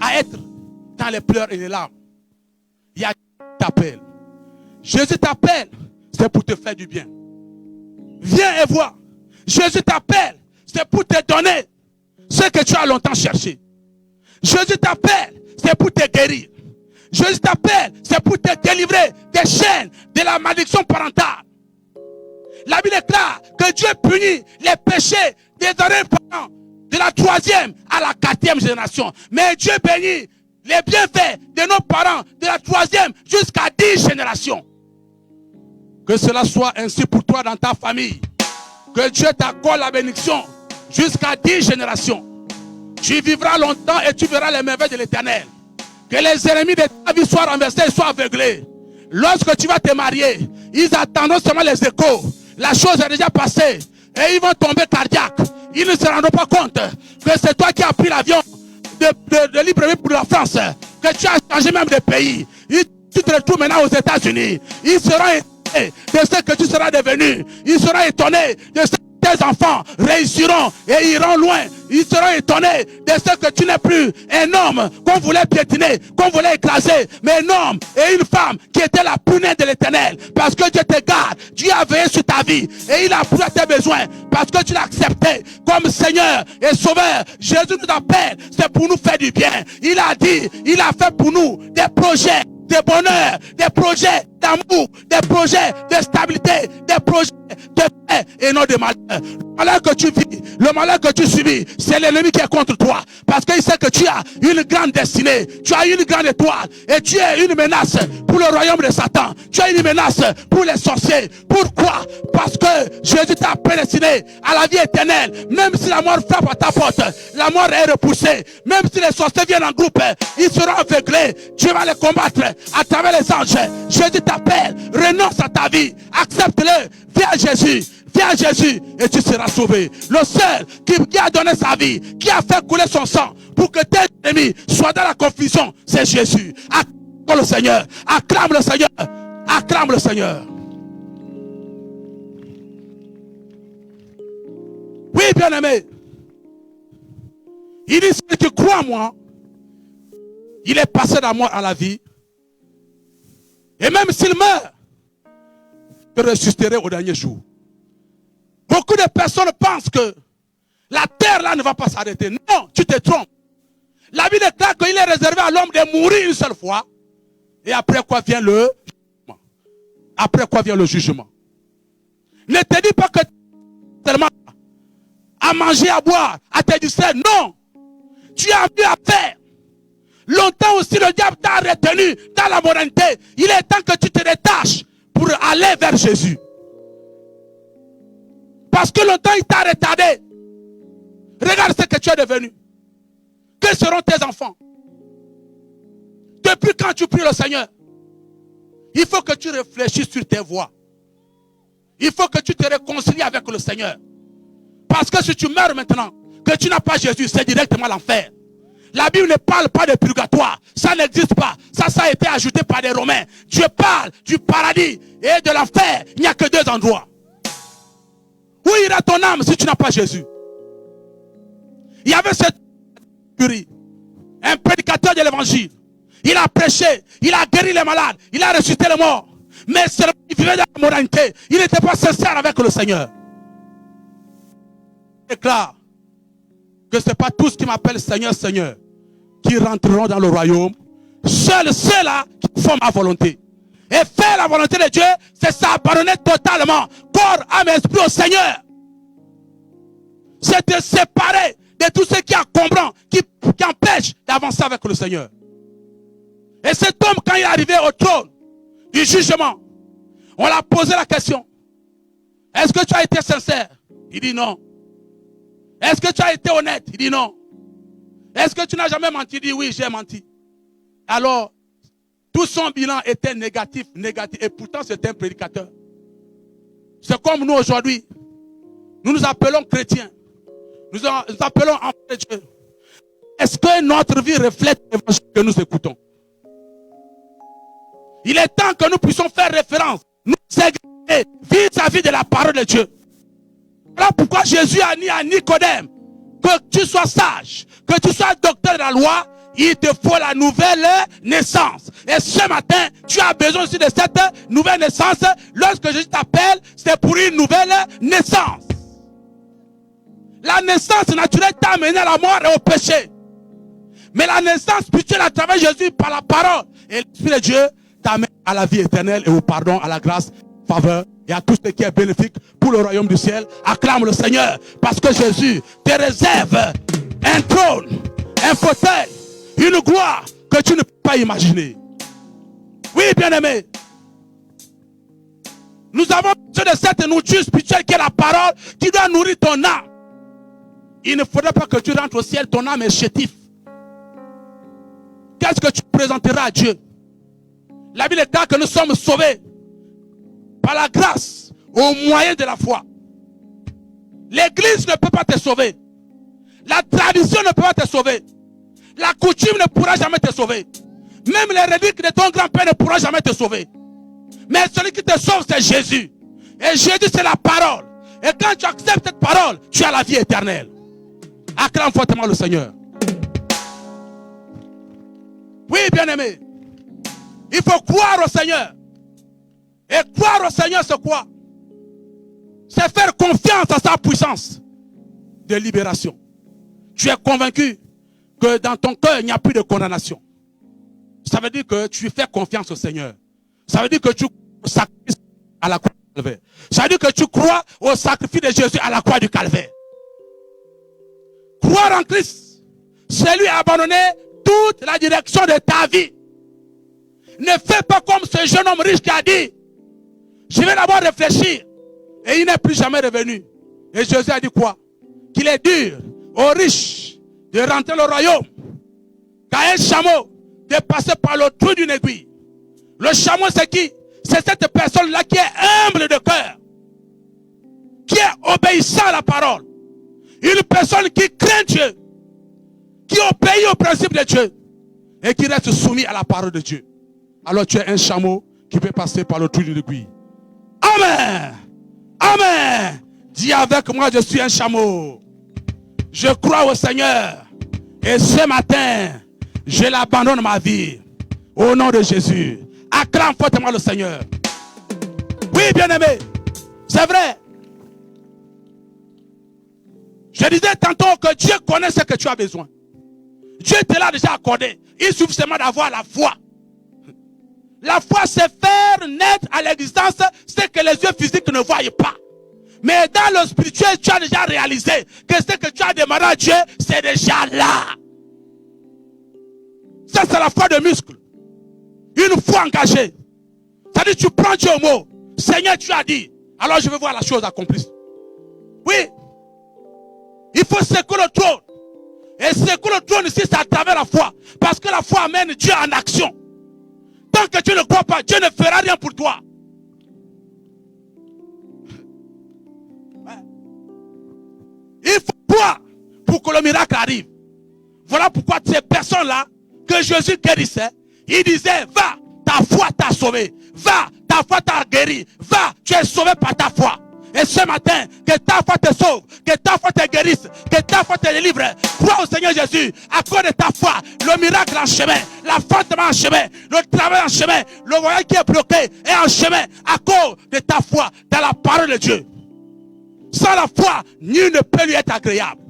à être dans les pleurs et les larmes? Il y a qui t'appelle. Jésus t'appelle, c'est pour te faire du bien. Viens et vois. Jésus t'appelle, c'est pour te donner ce que tu as longtemps cherché. Jésus t'appelle, c'est pour te guérir. Jésus t'appelle, c'est pour te délivrer des chaînes, de la malédiction parentale. La Bible déclare que Dieu punit les péchés des derniers parents, de la 3e à la 4e génération. Mais Dieu bénit les bienfaits de nos parents, de la 3e jusqu'à 10 générations. Que cela soit ainsi pour toi dans ta famille. Que Dieu t'accorde la bénédiction jusqu'à 10 générations. Tu vivras longtemps et tu verras les merveilles de l'Éternel. Que les ennemis de ta vie soient renversés et soient aveuglés. Lorsque tu vas te marier, ils attendront seulement les échos. La chose est déjà passée et ils vont tomber cardiaques. Ils ne se rendront pas compte que c'est toi qui as pris l'avion de Libreville pour la France. Que tu as changé même de pays. Tu te retrouves maintenant aux États-Unis. Ils seront étonnés de ce que tu seras devenu. Ils seront étonnés de ce que tes enfants réussiront et iront loin. Ils seront étonnés de ce que tu n'es plus un homme qu'on voulait piétiner, qu'on voulait écraser, mais un homme et une femme qui étaient la prunelle de l'Éternel. Parce que Dieu te garde, Dieu a veillé sur ta vie et il a pris à tes besoins parce que tu l'as accepté comme Seigneur et Sauveur. Jésus nous appelle, c'est pour nous faire du bien. Il a dit, il a fait pour nous des projets de bonheur, des projets d'amour, des projets de stabilité, des projets de paix et non de malheur. Le malheur que tu vis, le malheur que tu subis, c'est l'ennemi qui est contre toi. Parce qu'il sait que tu as une grande destinée, tu as une grande étoile et tu es une menace pour le royaume de Satan. Tu es une menace pour les sorciers. Pourquoi? Parce que Jésus t'a prédestiné à la vie éternelle. Même si la mort frappe à ta porte, la mort est repoussée. Même si les sorciers viennent en groupe, ils seront aveuglés. Dieu va les combattre à travers les anges. Jésus t'appelle, renonce à ta vie, accepte-le, viens à Jésus. Viens à Jésus et tu seras sauvé. Le seul qui a donné sa vie, qui a fait couler son sang pour que tes ennemis soient dans la confusion, c'est Jésus. Acclame le Seigneur. Acclame le Seigneur. Acclame le Seigneur. Oui, bien-aimé. Il dit, celui qui croit en moi, il est passé de la mort à la vie. Et même s'il meurt, je ressusciterai au dernier jour. Beaucoup de personnes pensent que la terre là ne va pas s'arrêter. Non, tu te trompes. La Bible déclare qu'il est réservé à l'homme de mourir une seule fois. Et après quoi vient le jugement. Après quoi vient le jugement. Ne te dis pas que tellement à manger, à boire, à te distraire. Non. Tu as mieux à faire. Longtemps aussi le diable t'a retenu dans la moralité. Il est temps que tu te détaches pour aller vers Jésus. Parce que longtemps il t'a retardé. Regarde ce que tu es devenu. Que seront tes enfants? Depuis quand tu pries le Seigneur? Il faut que tu réfléchisses sur tes voies. Il faut que tu te réconcilies avec le Seigneur. Parce que si tu meurs maintenant, que tu n'as pas Jésus, c'est directement l'enfer. La Bible ne parle pas de purgatoire. Ça n'existe pas. Ça a été ajouté par des Romains. Dieu parle du paradis et de l'enfer. Il n'y a que deux endroits. Où ira ton âme si tu n'as pas Jésus? Il y avait cette curie, un prédicateur de l'évangile. Il a prêché, il a guéri les malades, il a ressuscité les morts. Mais seulement il vivait dans la moralité. Il n'était pas sincère avec le Seigneur. Il déclare que ce n'est pas tous qui m'appellent Seigneur, Seigneur qui rentreront dans le royaume. Seuls ceux-là qui font ma volonté. Et faire la volonté de Dieu, c'est s'abandonner totalement, corps, âme et esprit au Seigneur. C'est te séparer de tout ce qui encombrant, qui empêche d'avancer avec le Seigneur. Et cet homme, quand il est arrivé au trône du jugement, on l'a posé la question. Est-ce que tu as été sincère? Il dit non. Est-ce que tu as été honnête? Il dit non. Est-ce que tu n'as jamais menti? Il dit oui, j'ai menti. Alors, tout son bilan était négatif, négatif. Et pourtant, c'était un prédicateur. C'est comme nous aujourd'hui. Nous nous appelons chrétiens. Nous appelons enfants de Dieu. Est-ce que notre vie reflète l'évangile que nous écoutons? Il est temps que nous puissions faire référence, nous examiner vis-à-vis de la parole de Dieu. Voilà pourquoi Jésus a dit à Nicodème que tu sois sage, que tu sois docteur de la loi, il te faut la nouvelle naissance. Et ce matin, tu as besoin aussi de cette nouvelle naissance. Lorsque Jésus t'appelle, c'est pour une nouvelle naissance. La naissance naturelle t'a amené à la mort et au péché. Mais la naissance spirituelle à travers Jésus par la parole et l'Esprit de Dieu t'amène à la vie éternelle et au pardon, à la grâce, faveur et à tout ce qui est bénéfique pour le royaume du ciel. Acclame le Seigneur parce que Jésus te réserve un trône, un fauteuil, une gloire que tu ne peux pas imaginer. Oui, bien-aimé. Nous avons besoin de cette nourriture spirituelle qui est la parole qui doit nourrir ton âme. Il ne faudrait pas que tu rentres au ciel, ton âme est chétif. Qu'est-ce que tu présenteras à Dieu? La Bible est claire que nous sommes sauvés par la grâce au moyen de la foi. L'église ne peut pas te sauver. La tradition ne peut pas te sauver. La coutume ne pourra jamais te sauver. Même les reliques de ton grand-père ne pourront jamais te sauver. Mais celui qui te sauve, c'est Jésus. Et Jésus, c'est la parole. Et quand tu acceptes cette parole, tu as la vie éternelle. Acclame fortement le Seigneur. Oui, bien-aimé. Il faut croire au Seigneur. Et croire au Seigneur, c'est quoi? C'est faire confiance à sa puissance de libération. Tu es convaincu que dans ton cœur, il n'y a plus de condamnation. Ça veut dire que tu fais confiance au Seigneur. Ça veut dire que tu crois au sacrifice à la croix du Calvaire. Ça veut dire que tu crois au sacrifice de Jésus à la croix du Calvaire. Croire en Christ, c'est lui abandonner toute la direction de ta vie. Ne fais pas comme ce jeune homme riche qui a dit, je vais d'abord réfléchir. Et il n'est plus jamais revenu. Et Jésus a dit quoi? Qu'il est dur aux riches de rentrer dans le royaume. Qu'à un chameau de passer par le trou d'une aiguille. Le chameau, c'est qui? C'est cette personne-là qui est humble de cœur. Qui est obéissant à la parole. Une personne qui craint Dieu. Qui obéit au principe de Dieu. Et qui reste soumis à la parole de Dieu. Alors tu es un chameau qui peut passer par le trou d'une aiguille. Amen. Amen. Dis avec moi, je suis un chameau. Je crois au Seigneur. Et ce matin, je l'abandonne ma vie. Au nom de Jésus. Acclame fortement le Seigneur. Oui, bien-aimé. C'est vrai. Je disais tantôt que Dieu connaît ce que tu as besoin. Dieu te l'a déjà accordé. Il suffit seulement d'avoir la foi. La foi, c'est faire naître à l'existence ce que les yeux physiques ne voient pas. Mais dans le spirituel, tu as déjà réalisé que ce que tu as demandé à Dieu, c'est déjà là. Ça, c'est la foi de muscle. Une foi engagée. C'est-à-dire, tu prends Dieu au mot. Seigneur, tu as dit. Alors, je veux voir la chose accomplie. Oui. Il faut secouer le trône. Et secouer le trône ici, c'est à travers la foi. Parce que la foi amène Dieu en action. Tant que tu ne crois pas, Dieu ne fera rien pour toi. Il faut croire pour que le miracle arrive. Voilà pourquoi ces personnes-là, que Jésus guérissait, il disait, va, ta foi t'a sauvé. Va, ta foi t'a guéri. Va, tu es sauvé par ta foi. Et ce matin, que ta foi te sauve, que ta foi te guérisse, que ta foi te délivre. Crois au Seigneur Jésus, à cause de ta foi, le miracle en chemin, la force en chemin, le travail en chemin, le voyage qui est bloqué est en chemin, à cause de ta foi dans la parole de Dieu. Sans la foi, nul ne peut lui être agréable.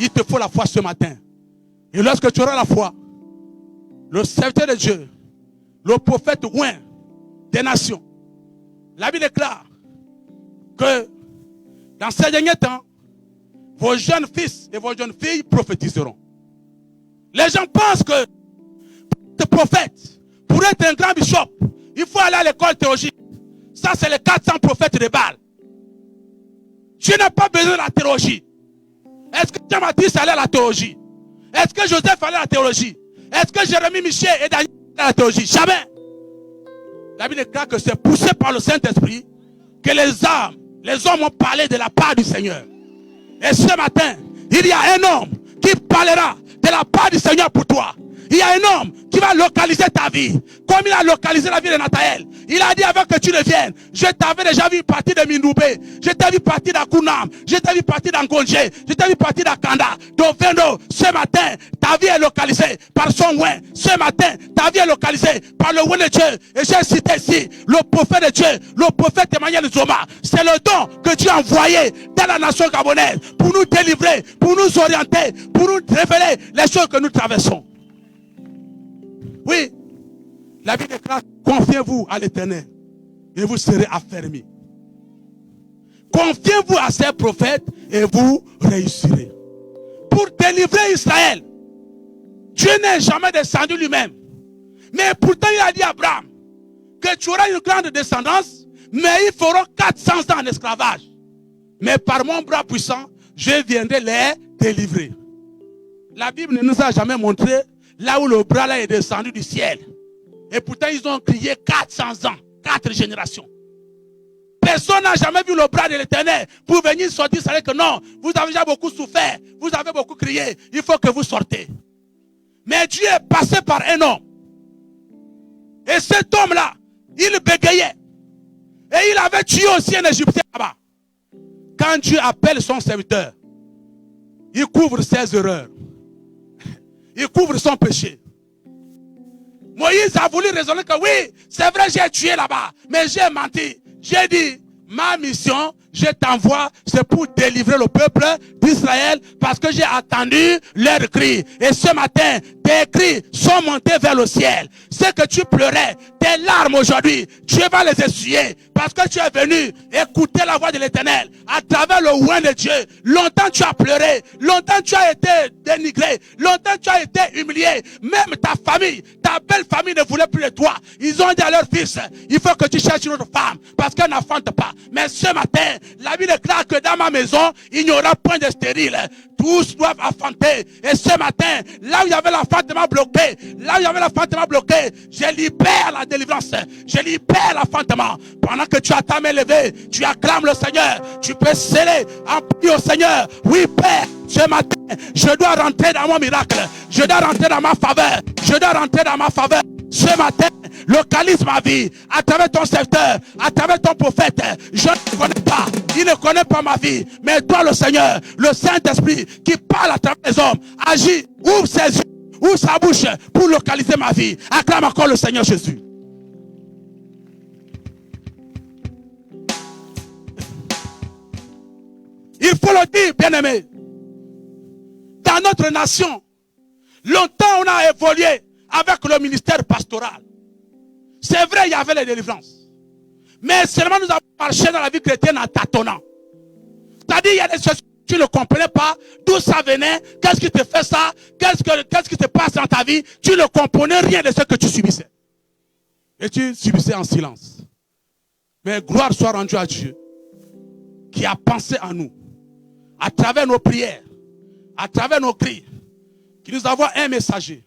Il te faut la foi ce matin. Et lorsque tu auras la foi, le serviteur de Dieu, le prophète oint des nations, la Bible déclare que dans ces derniers temps, vos jeunes fils et vos jeunes filles prophétiseront. Les gens pensent que pour être prophète, pour être un grand bishop, il faut aller à l'école théologique. Ça, c'est les 400 prophètes de Baal. Tu n'as pas besoin de la théologie. Est-ce que Jean-Baptiste allait à la théologie? Est-ce que Joseph allait à la théologie? Est-ce que Jérémie, Michel et Daniel allaient à la théologie? Jamais. La Bible déclare que c'est poussé par le Saint-Esprit que les hommes ont parlé de la part du Seigneur. Et ce matin, il y a un homme qui parlera de la part du Seigneur pour toi. Il y a un homme qui va localiser ta vie. Comme il a localisé la vie de Nathanaël. Il a dit avant que tu ne viennes, je t'avais déjà vu partir de Mindoubé. Je t'ai vu partir d'Akounam. Je t'ai vu partir d'Angongé. Je t'ai vu partir d'Akanda. D'Ovendo. Ce matin, ta vie est localisée par son oin. Ce matin, ta vie est localisée par le oin de Dieu. Et j'ai cité ici le prophète de Dieu, le prophète Emmanuel Zoma. C'est le don que tu as envoyé dans la nation gabonaise pour nous délivrer, pour nous orienter, pour nous révéler les choses que nous traversons. Oui, la Bible déclare, confiez-vous à l'Éternel et vous serez affermis. Confiez-vous à ces prophètes et vous réussirez. Pour délivrer Israël, Dieu n'est jamais descendu lui-même. Mais pourtant il a dit à Abraham que tu auras une grande descendance, mais ils feront 400 ans en esclavage. Mais par mon bras puissant, je viendrai les délivrer. La Bible ne nous a jamais montré là où le bras là est descendu du ciel. Et pourtant, ils ont crié 400 ans, 4 générations. Personne n'a jamais vu le bras de l'Éternel pour venir sortir. Ça veut dire que non, vous avez déjà beaucoup souffert, vous avez beaucoup crié, il faut que vous sortez. Mais Dieu est passé par un homme. Et cet homme-là, il bégayait. Et il avait tué aussi un Égyptien là-bas. Quand Dieu appelle son serviteur, il couvre ses erreurs. Il couvre son péché. Moïse a voulu raisonner que oui, c'est vrai, j'ai tué là-bas, mais j'ai menti. J'ai dit, ma mission, je t'envoie, c'est pour délivrer le peuple d'Israël parce que j'ai attendu leur cri. Et ce matin, tes cris sont montés vers le ciel. Ce que tu pleurais, tes larmes aujourd'hui, Dieu va les essuyer parce que tu es venu écouter la voix de l'Éternel à travers le oint de Dieu. Longtemps tu as pleuré, longtemps tu as été dénigré, longtemps tu as été humilié. Même ta famille, ta belle famille ne voulait plus de toi. Ils ont dit à leur fils, il faut que tu cherches une autre femme parce qu'elle n'enfante pas. Mais ce matin, la Bible déclare que dans ma maison, il n'y aura point de stérile. Tous doivent enfanter. Et ce matin, là où il y avait l'enfantement bloqué, là où il y avait l'enfantement bloqué, je libère la délivrance. Je libère l'enfantement. Pendant que tu as ta main levée, tu acclames le Seigneur. Tu peux sceller en priant au Seigneur. Oui, Père, ce matin, je dois rentrer dans mon miracle. Je dois rentrer dans ma faveur. Je dois rentrer dans ma faveur. Ce matin, localise ma vie à travers ton serviteur, à travers ton prophète. Je ne connais pas, il ne connaît pas ma vie. Mais toi, le Seigneur, le Saint-Esprit qui parle à travers les hommes, agit, ouvre ses yeux, ouvre sa bouche pour localiser ma vie. Acclame encore le Seigneur Jésus. Il faut le dire, bien-aimé. Dans notre nation, longtemps on a évolué avec le ministère pastoral. C'est vrai, il y avait les délivrances. Mais seulement nous avons marché dans la vie chrétienne en tâtonnant. C'est-à-dire, il y a des choses que tu ne comprenais pas, d'où ça venait, qu'est-ce qui te fait ça, qu'est-ce qui te passe dans ta vie. Tu ne comprenais rien de ce que tu subissais. Et tu subissais en silence. Mais gloire soit rendue à Dieu, qui a pensé en nous, à travers nos prières, à travers nos cris, qui nous avons un messager.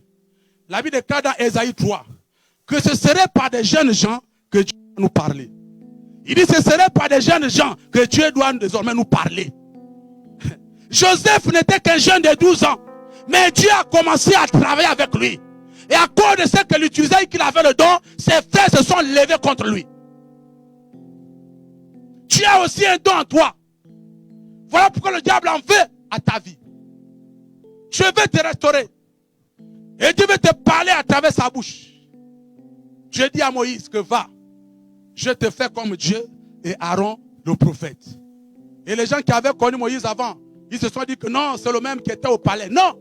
La Bible déclare dans Ésaïe 3 que ce serait par des jeunes gens que Dieu doit nous parler. Il dit ce serait par des jeunes gens que Dieu doit désormais nous parler. Joseph n'était qu'un jeune de 12 ans, mais Dieu a commencé à travailler avec lui. Et à cause de ce qu'il utilisait et qu'il avait le don, ses frères se sont levés contre lui. Tu as aussi un don en toi. Voilà pourquoi le diable en veut à ta vie. Je vais te restaurer. Et Dieu veut te parler à travers sa bouche. Dieu dit à Moïse que va, je te fais comme Dieu et Aaron le prophète. Et les gens qui avaient connu Moïse avant, ils se sont dit que non, c'est le même qui était au palais. Non.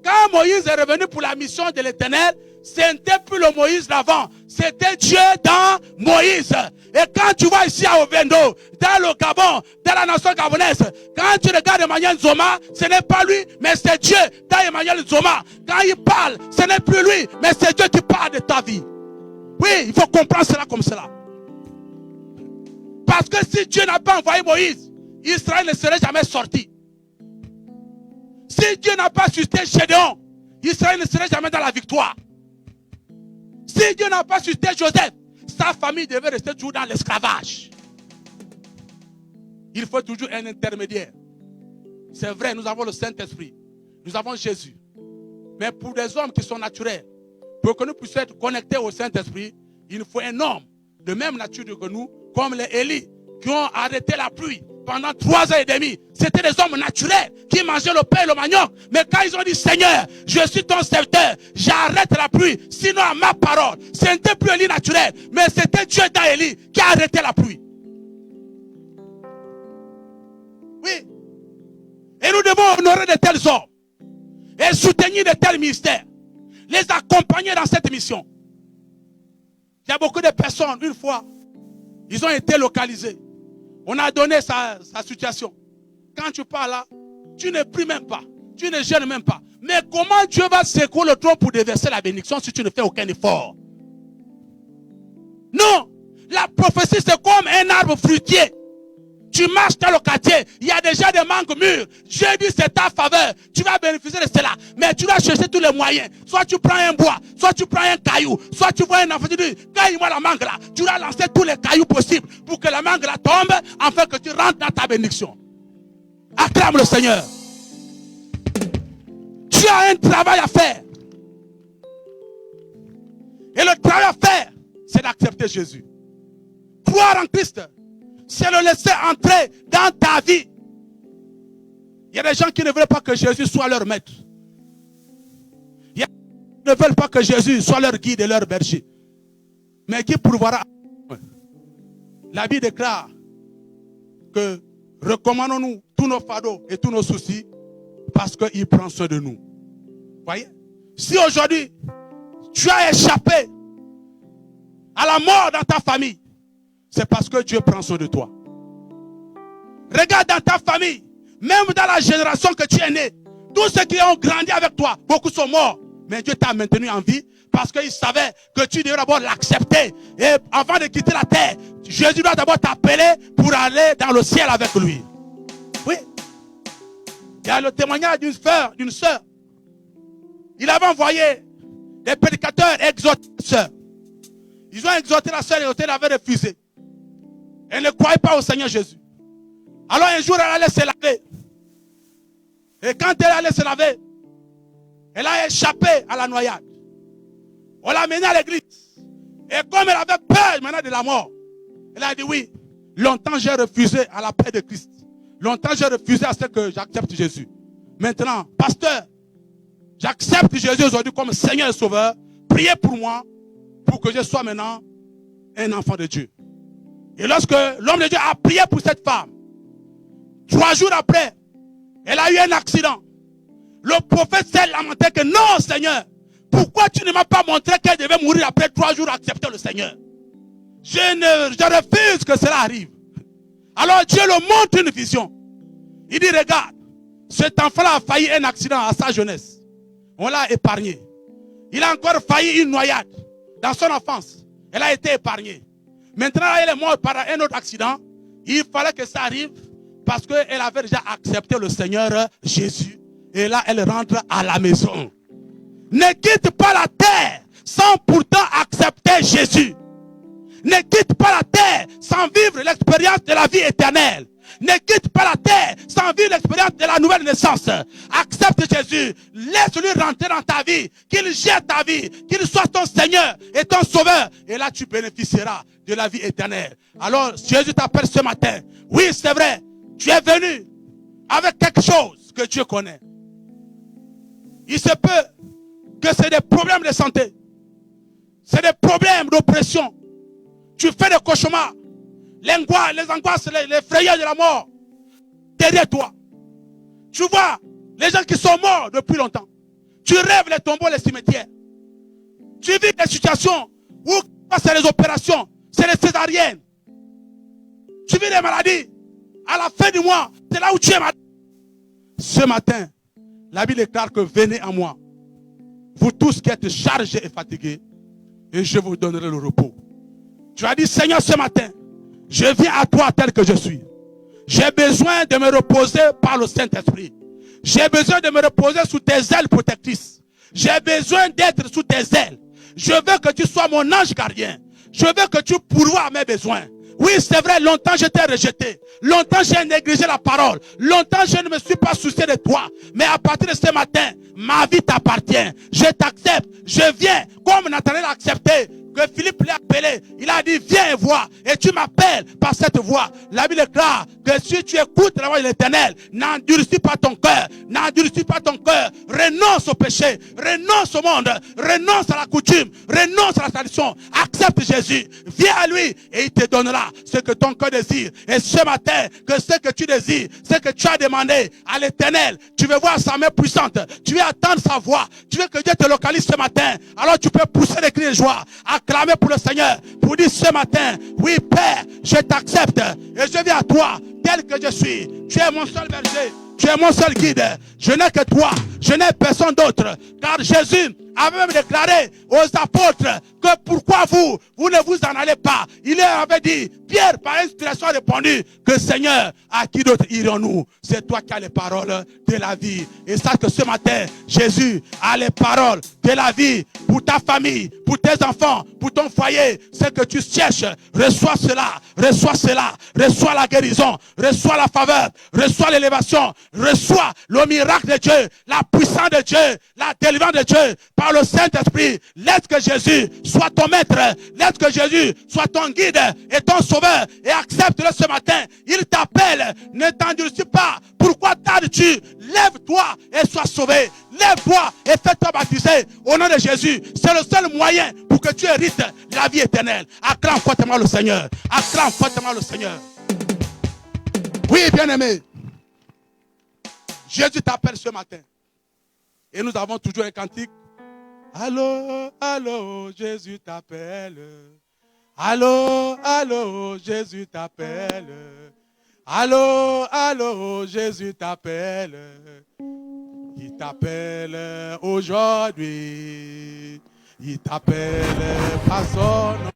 Quand Moïse est revenu pour la mission de l'Éternel, ce n'était plus le Moïse d'avant. C'était Dieu dans Moïse. Et quand tu vois ici à Ovendo, dans le Gabon, dans la nation gabonaise, quand tu regardes Emmanuel Zoma, ce n'est pas lui, mais c'est Dieu dans Emmanuel Zoma. Quand il parle, ce n'est plus lui, mais c'est Dieu qui parle de ta vie. Oui, il faut comprendre cela comme cela. Parce que si Dieu n'a pas envoyé Moïse, Israël ne serait jamais sorti. Si Dieu n'a pas suscité Gédéon, Israël ne serait jamais dans la victoire. Si Dieu n'a pas suscité Joseph, sa famille devait rester toujours dans l'esclavage. Il faut toujours un intermédiaire. C'est vrai, nous avons le Saint-Esprit. Nous avons Jésus. Mais pour des hommes qui sont naturels, pour que nous puissions être connectés au Saint-Esprit, il nous faut un homme de même nature que nous, comme les Élie, qui ont arrêté la pluie pendant 3 ans et demi. C'était des hommes naturels qui mangeaient le pain et le manioc. Mais quand ils ont dit, Seigneur, je suis ton serviteur, j'arrête la pluie, sinon à ma parole. Ce n'était plus Élie naturel, mais c'était Dieu dans Élie qui a arrêté la pluie. Oui. Et nous devons honorer de tels hommes et soutenir de tels ministères, les accompagner dans cette mission. Il y a beaucoup de personnes, une fois, ils ont été localisés. On a donné sa situation. Quand tu parles là, tu ne pries même pas, tu ne gênes même pas. Mais comment Dieu va secouer le trône pour déverser la bénédiction si tu ne fais aucun effort? Non, la prophétie c'est comme un arbre fruitier. Tu marches dans le quartier, il y a déjà des mangues mûres. Dieu dit c'est ta faveur, tu vas bénéficier de cela. Mais tu dois chercher tous les moyens. Soit tu prends un bois, soit tu prends un caillou, soit tu vois un enfant, tu dis, quand il voit la mangue là, tu dois lancer tous les cailloux possibles pour que la mangue là tombe, afin que tu rentres dans ta bénédiction. Acclame le Seigneur. Tu as un travail à faire. Et le travail à faire, c'est d'accepter Jésus. Croire en Christ, c'est le laisser entrer dans ta vie. Il y a des gens qui ne veulent pas que Jésus soit leur maître. Il y a des gens qui ne veulent pas que Jésus soit leur guide et leur berger. Mais qui pourvoira. La Bible déclare que recommandons-nous tous nos fardeaux et tous nos soucis parce qu'il prend soin de nous. Voyez? Si aujourd'hui tu as échappé à la mort dans ta famille, c'est parce que Dieu prend soin de toi. Regarde dans ta famille, même dans la génération que tu es né, tous ceux qui ont grandi avec toi, beaucoup sont morts. Mais Dieu t'a maintenu en vie parce qu'il savait que tu devais d'abord l'accepter. Et avant de quitter la terre, Jésus doit d'abord t'appeler pour aller dans le ciel avec lui. Oui. Il y a le témoignage d'une sœur. Il avait envoyé des prédicateurs exhorter la sœur. Ils ont exhorté la sœur et elle avait refusé. Elle ne croyait pas au Seigneur Jésus. Alors un jour, elle allait se laver. Et quand elle allait se laver, elle a échappé à la noyade. On l'a menée à l'église. Et comme elle avait peur maintenant de la mort, elle a dit oui, longtemps j'ai refusé à la paix de Christ. Longtemps j'ai refusé à ce que j'accepte Jésus. Maintenant, pasteur, j'accepte Jésus aujourd'hui comme Seigneur et Sauveur. Priez pour moi, pour que je sois maintenant un enfant de Dieu. Et lorsque l'homme de Dieu a prié pour cette femme, 3 jours après, elle a eu un accident. Le prophète s'est lamenté que non, Seigneur, pourquoi tu ne m'as pas montré qu'elle devait mourir après 3 jours accepter le Seigneur? Je refuse que cela arrive. Alors Dieu le montre une vision. Il dit, regarde, cet enfant-là a failli un accident à sa jeunesse. On l'a épargné. Il a encore failli une noyade dans son enfance. Elle a été épargnée. Maintenant, elle est morte par un autre accident. Il fallait que ça arrive parce qu'elle avait déjà accepté le Seigneur Jésus. Et là, elle rentre à la maison. Ne quitte pas la terre sans pourtant accepter Jésus. Ne quitte pas la terre sans vivre l'expérience de la vie éternelle. Ne quitte pas la terre sans vivre l'expérience de la nouvelle naissance. Accepte Jésus. Laisse-lui rentrer dans ta vie. Qu'il gère ta vie. Qu'il soit ton Seigneur et ton Sauveur. Et là, tu bénéficieras de la vie éternelle. Alors, Jésus t'appelle ce matin. Oui, c'est vrai. Tu es venu avec quelque chose que Dieu connaît. Il se peut que c'est des problèmes de santé. C'est des problèmes d'oppression. Tu fais des cauchemars. Les angoisses, les frayeurs de la mort derrière toi. Tu vois les gens qui sont morts depuis longtemps. Tu rêves les tombeaux, les cimetières. Tu vis des situations où c'est les opérations, c'est les césariennes. Tu vis des maladies. À la fin du mois, c'est là où tu es malade. Ce matin, la Bible déclare que venez à moi, vous tous qui êtes chargés et fatigués, et je vous donnerai le repos. Tu as dit, Seigneur, ce matin, je viens à toi tel que je suis. J'ai besoin de me reposer par le Saint-Esprit. J'ai besoin de me reposer sous tes ailes protectrices. J'ai besoin d'être sous tes ailes. Je veux que tu sois mon ange gardien. Je veux que tu pourvoies à mes besoins. Oui, c'est vrai, longtemps je t'ai rejeté. Longtemps j'ai négligé la parole. Longtemps je ne me suis pas soucié de toi. Mais à partir de ce matin, ma vie t'appartient. Je t'accepte. Je viens comme Nathanaël a accepté. Que Philippe l'a appelé, il a dit viens et vois, et tu m'appelles par cette voix. La Bible déclare que si tu écoutes la voix de l'Éternel, n'endurcis pas ton cœur, n'endurcis pas ton cœur, renonce au péché, renonce au monde, renonce à la coutume, renonce à la tradition, accepte Jésus, viens à lui et il te donnera ce que ton cœur désire. Et ce matin, que ce que tu désires, ce que tu as demandé à l'Éternel, tu veux voir sa main puissante, tu veux attendre sa voix, tu veux que Dieu te localise ce matin, alors tu peux pousser des cris de joie, acclamer pour le Seigneur, pour dire ce matin, oui Père, je t'accepte et je viens à toi tel que je suis. Tu es mon seul berger, tu es mon seul guide. Je n'ai que toi, je n'ai personne d'autre. Car Jésus avait même déclaré aux apôtres que pourquoi vous ne vous en allez pas. Il leur avait dit, Pierre par inspiration a répondu que Seigneur, à qui d'autre irons-nous? C'est toi qui as les paroles de la vie. Et sache que ce matin, Jésus a les paroles de la vie pour ta famille, pour tes enfants, pour ton foyer. Ce que tu cherches, reçois cela, reçois cela, reçois la guérison, reçois la faveur, reçois l'élévation, reçois le miracle de Dieu, la puissance de Dieu, la délivrance de Dieu par le Saint-Esprit. Laisse que Jésus soit ton maître, laisse que Jésus soit ton guide et ton sauveur, et accepte-le ce matin. Il t'appelle, ne t'endurcis pas. Pourquoi tardes-tu? Lève-toi et sois sauvé. Lève-toi et fais-toi baptiser au nom de Jésus. C'est le seul moyen pour que tu hérites la vie éternelle. Acclame fortement le Seigneur. Acclame fortement le Seigneur. Oui, bien-aimé. Jésus t'appelle ce matin. Et nous avons toujours un cantique. Allô, allô, Jésus t'appelle. Allô, allô, Jésus t'appelle. Allô, allô, Jésus t'appelle. Il t'appelle aujourd'hui. Il t'appelle par son nom.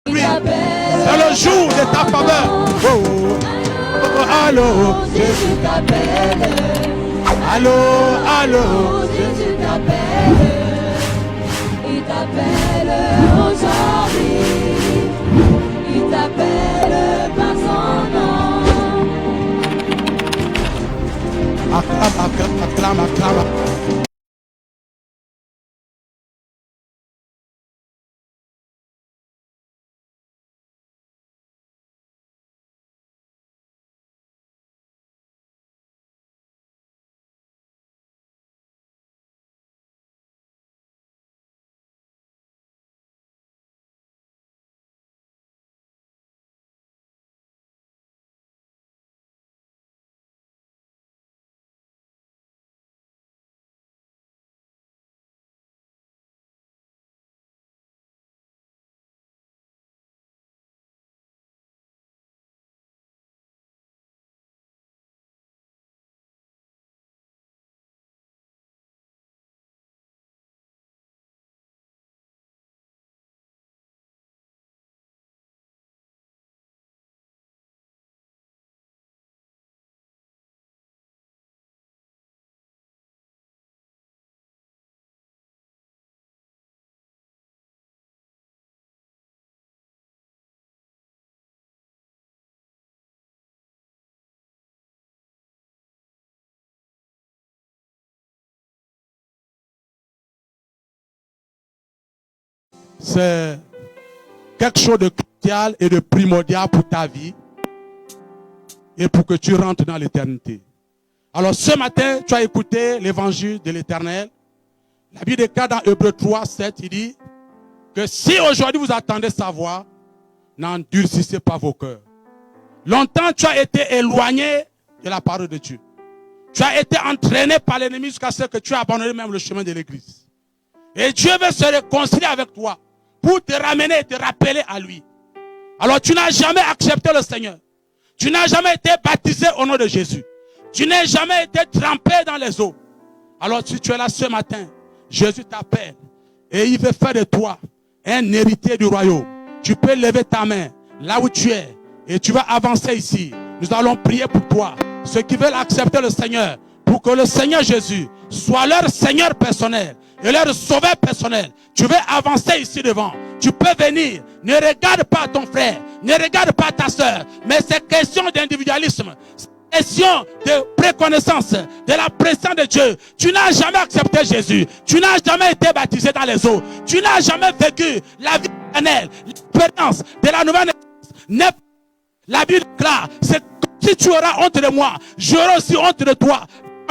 C'est le jour de ta faveur. Oh, oh, oh, allô, Jésus t'appelle. allô, allô. Jésus t'appelle. Il t'appelle aujourd'hui. Il t'appelle par son nom. Acclame, acclame, acclame, acclame. c'est quelque chose de crucial et de primordial pour ta vie et pour que tu rentres dans l'éternité. Alors ce matin, tu as écouté l'évangile de l'Éternel. La Bible déclare dans Hébreux 3, 7, il dit que si aujourd'hui vous attendez sa voix, n'endurcissez pas vos cœurs. Longtemps tu as été éloigné de la parole de Dieu. Tu as été entraîné par l'ennemi jusqu'à ce que tu aies abandonné même le chemin de l'église. Et Dieu veut se réconcilier avec toi pour te ramener et te rappeler à lui. Alors tu n'as jamais accepté le Seigneur. Tu n'as jamais été baptisé au nom de Jésus. Tu n'as jamais été trempé dans les eaux. Alors si tu es là ce matin, Jésus t'appelle et il veut faire de toi un héritier du royaume. Tu peux lever ta main là où tu es et tu vas avancer ici. Nous allons prier pour toi. Ceux qui veulent accepter le Seigneur, pour que le Seigneur Jésus soit leur Seigneur personnel et leur sauveur personnel. Tu veux avancer ici devant. Tu peux venir. Ne regarde pas ton frère. Ne regarde pas ta soeur. Mais c'est question d'individualisme. Question de préconnaissance de la présence de Dieu. Tu n'as jamais accepté Jésus. Tu n'as jamais été baptisé dans les eaux. Tu n'as jamais vécu la vie éternelle. L'expérience de la nouvelle naissance. La Bible déclare, c'est si tu auras honte de moi, j'aurai aussi honte de toi.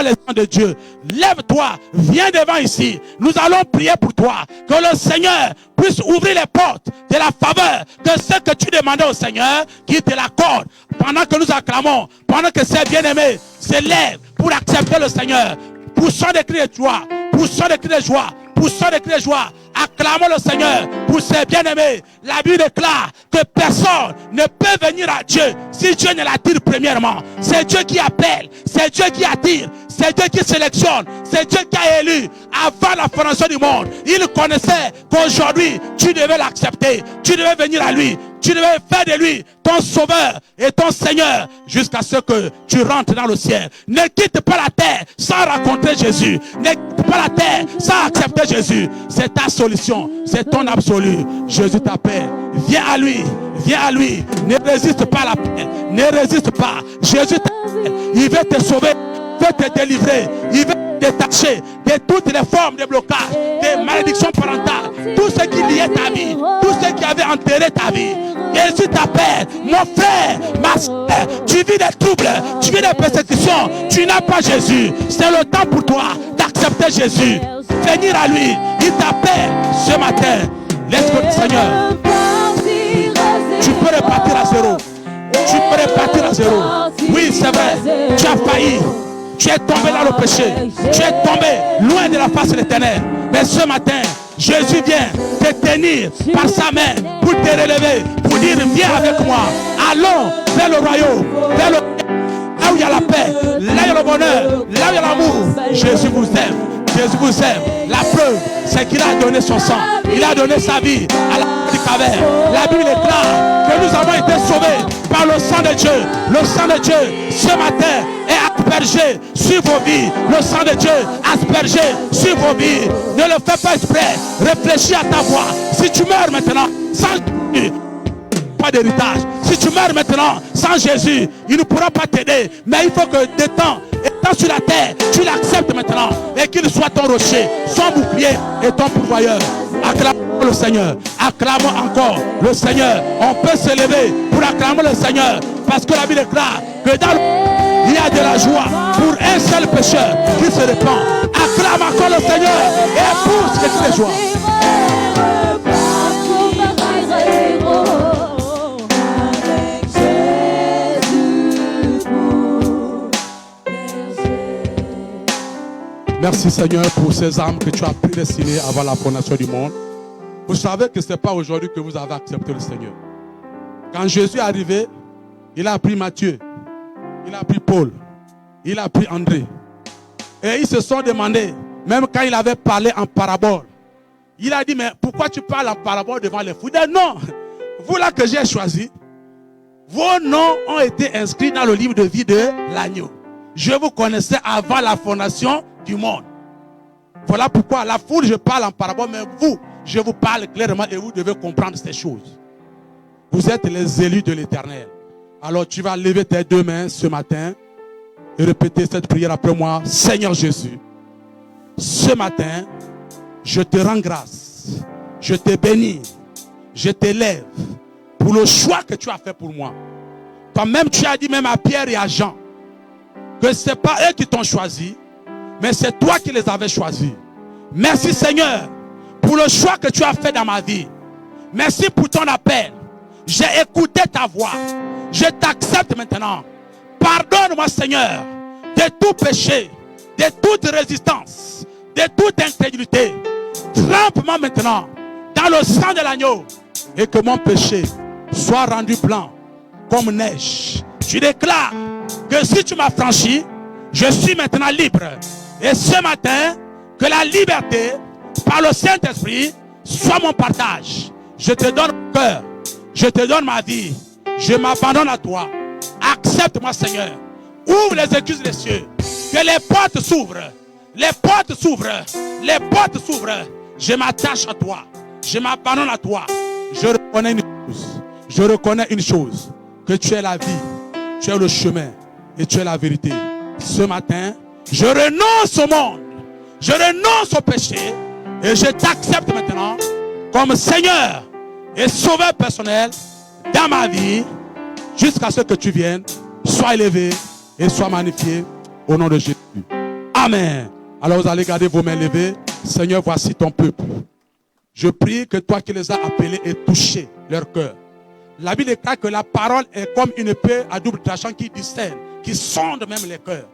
Les gens de Dieu, lève-toi, viens devant ici. Nous allons prier pour toi. Que le Seigneur puisse ouvrir les portes de la faveur. Que ce que tu demandais au Seigneur, qu'il te l'accorde. Pendant que nous acclamons, pendant que ces bien-aimés se lèvent pour accepter le Seigneur. Poussons des cris de joie, poussons des cris de joie, poussons des cris de joie. Acclamons le Seigneur pour ses bien-aimés. La Bible déclare que personne ne peut venir à Dieu si Dieu ne l'attire premièrement. C'est Dieu qui appelle, c'est Dieu qui attire, c'est Dieu qui sélectionne, c'est Dieu qui a élu avant la fondation du monde. Il connaissait qu'aujourd'hui tu devais l'accepter, tu devais venir à lui, tu devais faire de lui ton sauveur et ton Seigneur jusqu'à ce que tu rentres dans le ciel. Ne quitte pas la terre sans rencontrer Jésus. Ne quitte pas la terre sans accepter Jésus. C'est ta solution, c'est ton absolu. Jésus t'appelle. Viens à lui, viens à lui. Ne résiste pas à la paix, ne résiste pas. Jésus t'appelle. Il veut te sauver, il veut te délivrer, il veut te détacher de toutes les formes de blocage, des malédictions parentales, tout ce qui liait ta vie, tout ce qui avait enterré ta vie. Jésus t'appelle, mon frère, ma soeur, tu vis des troubles, tu vis des persécutions, tu n'as pas Jésus. C'est le temps pour toi d'accepter Jésus, venir à lui. Il t'appelle ce matin. Laisse-le, Seigneur. Tu peux repartir à zéro. Tu peux repartir à zéro. Oui, c'est vrai. Tu as failli. Tu es tombé dans le péché. Tu es tombé loin de la face de l'Éternel. Mais ce matin, Jésus vient te tenir par sa main pour te relever, pour dire viens avec moi. Allons vers le royaume, vers le... là où il y a la paix, là où il y a le bonheur, là où il y a l'amour. Jésus vous aime. Jésus vous aime. La preuve, c'est qu'il a donné son sang. Il a donné sa vie à la du caverne. La Bible déclare que nous avons été sauvés par le sang de Dieu. Le sang de Dieu, ce matin, est aspergé sur vos vies. Le sang de Dieu aspergé sur vos vies. Ne le fais pas exprès. Réfléchis à ta voix. Si tu meurs maintenant sans Jésus, pas d'héritage. Si tu meurs maintenant sans Jésus, il ne pourra pas t'aider. Mais il faut que de temps, étant sur la terre, tu l'acceptes maintenant. Et qu'il soit ton rocher, son bouclier et ton pourvoyeur. Acclamons le Seigneur. Acclamons encore le Seigneur. On peut se lever pour acclamer le Seigneur. Parce que la Bible déclare que dans le... il y a de la joie pour un seul pécheur qui se répand. Acclame encore le Seigneur et pousse les cris de joie. Merci Seigneur pour ces âmes que tu as prédestinées avant la fondation du monde. Vous savez que ce n'est pas aujourd'hui que vous avez accepté le Seigneur. Quand Jésus est arrivé, il a pris Matthieu, il a pris Paul, il a pris André. Et ils se sont demandé, même quand il avait parlé en parabole, il a dit, mais pourquoi tu parles en parabole devant les fous? Il dit, non, vous là que j'ai choisi, vos noms ont été inscrits dans le livre de vie de l'agneau. Je vous connaissais avant la fondation du monde. Voilà pourquoi la foule, je parle en parabole, mais vous, je vous parle clairement et vous devez comprendre ces choses. Vous êtes les élus de l'Éternel. Alors tu vas lever tes deux mains ce matin et répéter cette prière après moi. Seigneur Jésus, ce matin, je te rends grâce Je te bénis. Je t'élève pour le choix que tu as fait pour moi. Toi-même, tu as dit même à Pierre et à Jean que ce n'est pas eux qui t'ont choisi, mais c'est toi qui les avais choisis. Merci Seigneur pour le choix que tu as fait dans ma vie. Merci pour ton appel. J'ai écouté ta voix. Je t'accepte maintenant. Pardonne-moi Seigneur de tout péché, de toute résistance, de toute incrédulité. Trempe-moi maintenant dans le sang de l'agneau et que mon péché soit rendu blanc comme neige. Je déclare que si tu m'as franchi, je suis maintenant libre. Et ce matin, que la liberté par le Saint-Esprit soit mon partage. Je te donne mon cœur, je te donne ma vie, je m'abandonne à toi. Accepte-moi Seigneur. Ouvre les excuses des cieux. Que les portes s'ouvrent. Les portes s'ouvrent. Les portes s'ouvrent. Je m'attache à toi. Je m'abandonne à toi. Je reconnais une chose. Je reconnais une chose. Que tu es la vie. Tu es le chemin. Et tu es la vérité. Ce matin, je renonce au monde. Je renonce au péché. Et je t'accepte maintenant comme Seigneur et Sauveur personnel dans ma vie. Jusqu'à ce que tu viennes. Sois élevé et sois magnifié au nom de Jésus. Amen. Alors vous allez garder vos mains levées. Seigneur, voici ton peuple. Je prie que toi qui les as appelés et touché leur cœur. La Bible déclare que la parole est comme une épée à double tranchant qui discerne, qui sonde même les cœurs.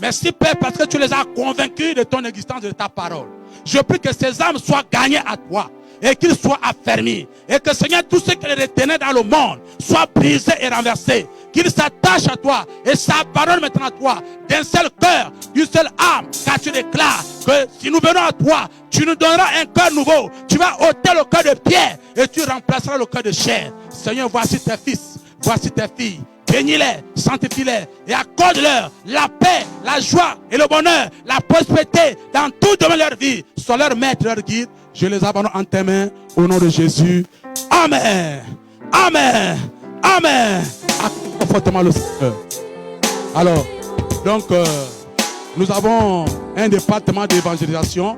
Merci Père parce que tu les as convaincus de ton existence et de ta parole. Je prie que ces âmes soient gagnées à toi et qu'ils soient affermis. Et que Seigneur, tout ce qui les retenait dans le monde soit brisé et renversé. Qu'ils s'attachent à toi et s'abandonnent maintenant à toi d'un seul cœur, d'une seule âme. Car tu déclares que si nous venons à toi, tu nous donneras un cœur nouveau. Tu vas ôter le cœur de pierre et tu remplaceras le cœur de chair. Seigneur, voici tes fils, voici tes filles. Bénis-les, sanctifie-les et accorde-leur la paix, la joie et le bonheur, la prospérité dans tout domaine de leur vie. Sois leur maître, leur guide. Je les abandonne en tes mains au nom de Jésus. Amen. Amen. Amen. Accorde fortement le Seigneur. Alors, donc, nous avons un département d'évangélisation.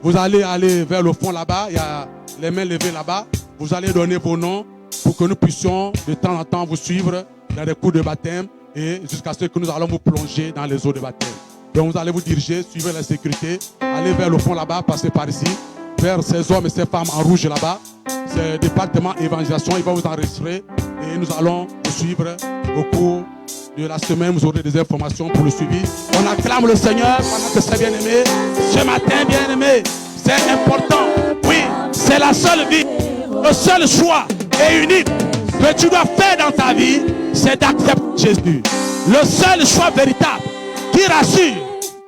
Vous allez aller vers le fond là-bas. Il y a les mains levées là-bas. Vous allez donner vos noms pour que nous puissions de temps en temps vous suivre dans les cours de baptême et jusqu'à ce que nous allons vous plonger dans les eaux de baptême. Donc vous allez vous diriger, suivez la sécurité, allez vers le fond là-bas, passez par ici, vers ces hommes et ces femmes en rouge là-bas. C'est le département évangélisation, il va vous enregistrer et nous allons vous suivre au cours de la semaine. Vous aurez des informations pour le suivi. On acclame le Seigneur pendant que c'est bien aimé. Ce matin, bien aimé, c'est important. Oui, c'est la seule vie, le seul choix et unique que tu dois faire dans ta vie, c'est d'accepter Jésus. Le seul choix véritable qui rassure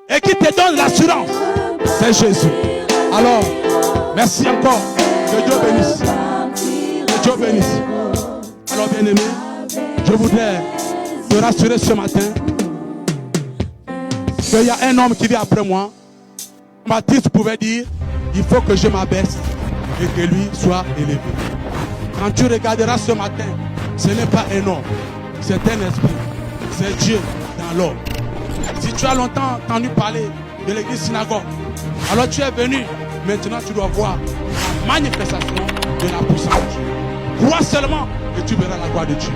et qui te donne l'assurance, c'est Jésus. Alors, merci encore. Que Dieu bénisse. Que Dieu bénisse. Alors, bien aimé, je voudrais te rassurer ce matin qu'il y a un homme qui vient après moi. Baptiste pouvait dire, il faut que je m'abaisse et que lui soit élevé. Quand tu regarderas ce matin, ce n'est pas un homme, c'est un esprit, c'est Dieu dans l'homme. Si tu as longtemps entendu parler de l'église synagogue, alors tu es venu, maintenant tu dois voir la manifestation de la puissance de Dieu. Crois seulement et tu verras la gloire de Dieu.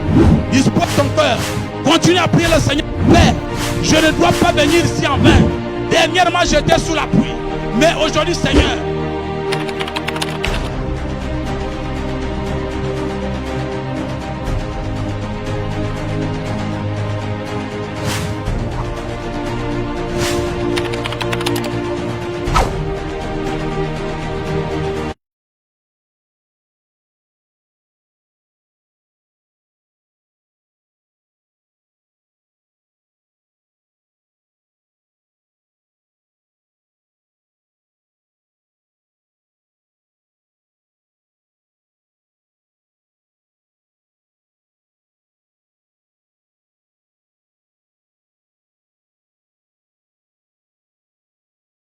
Dispose ton cœur, continue à prier le Seigneur. Père, je ne dois pas venir ici en vain. Dernièrement j'étais sous la pluie, mais aujourd'hui Seigneur,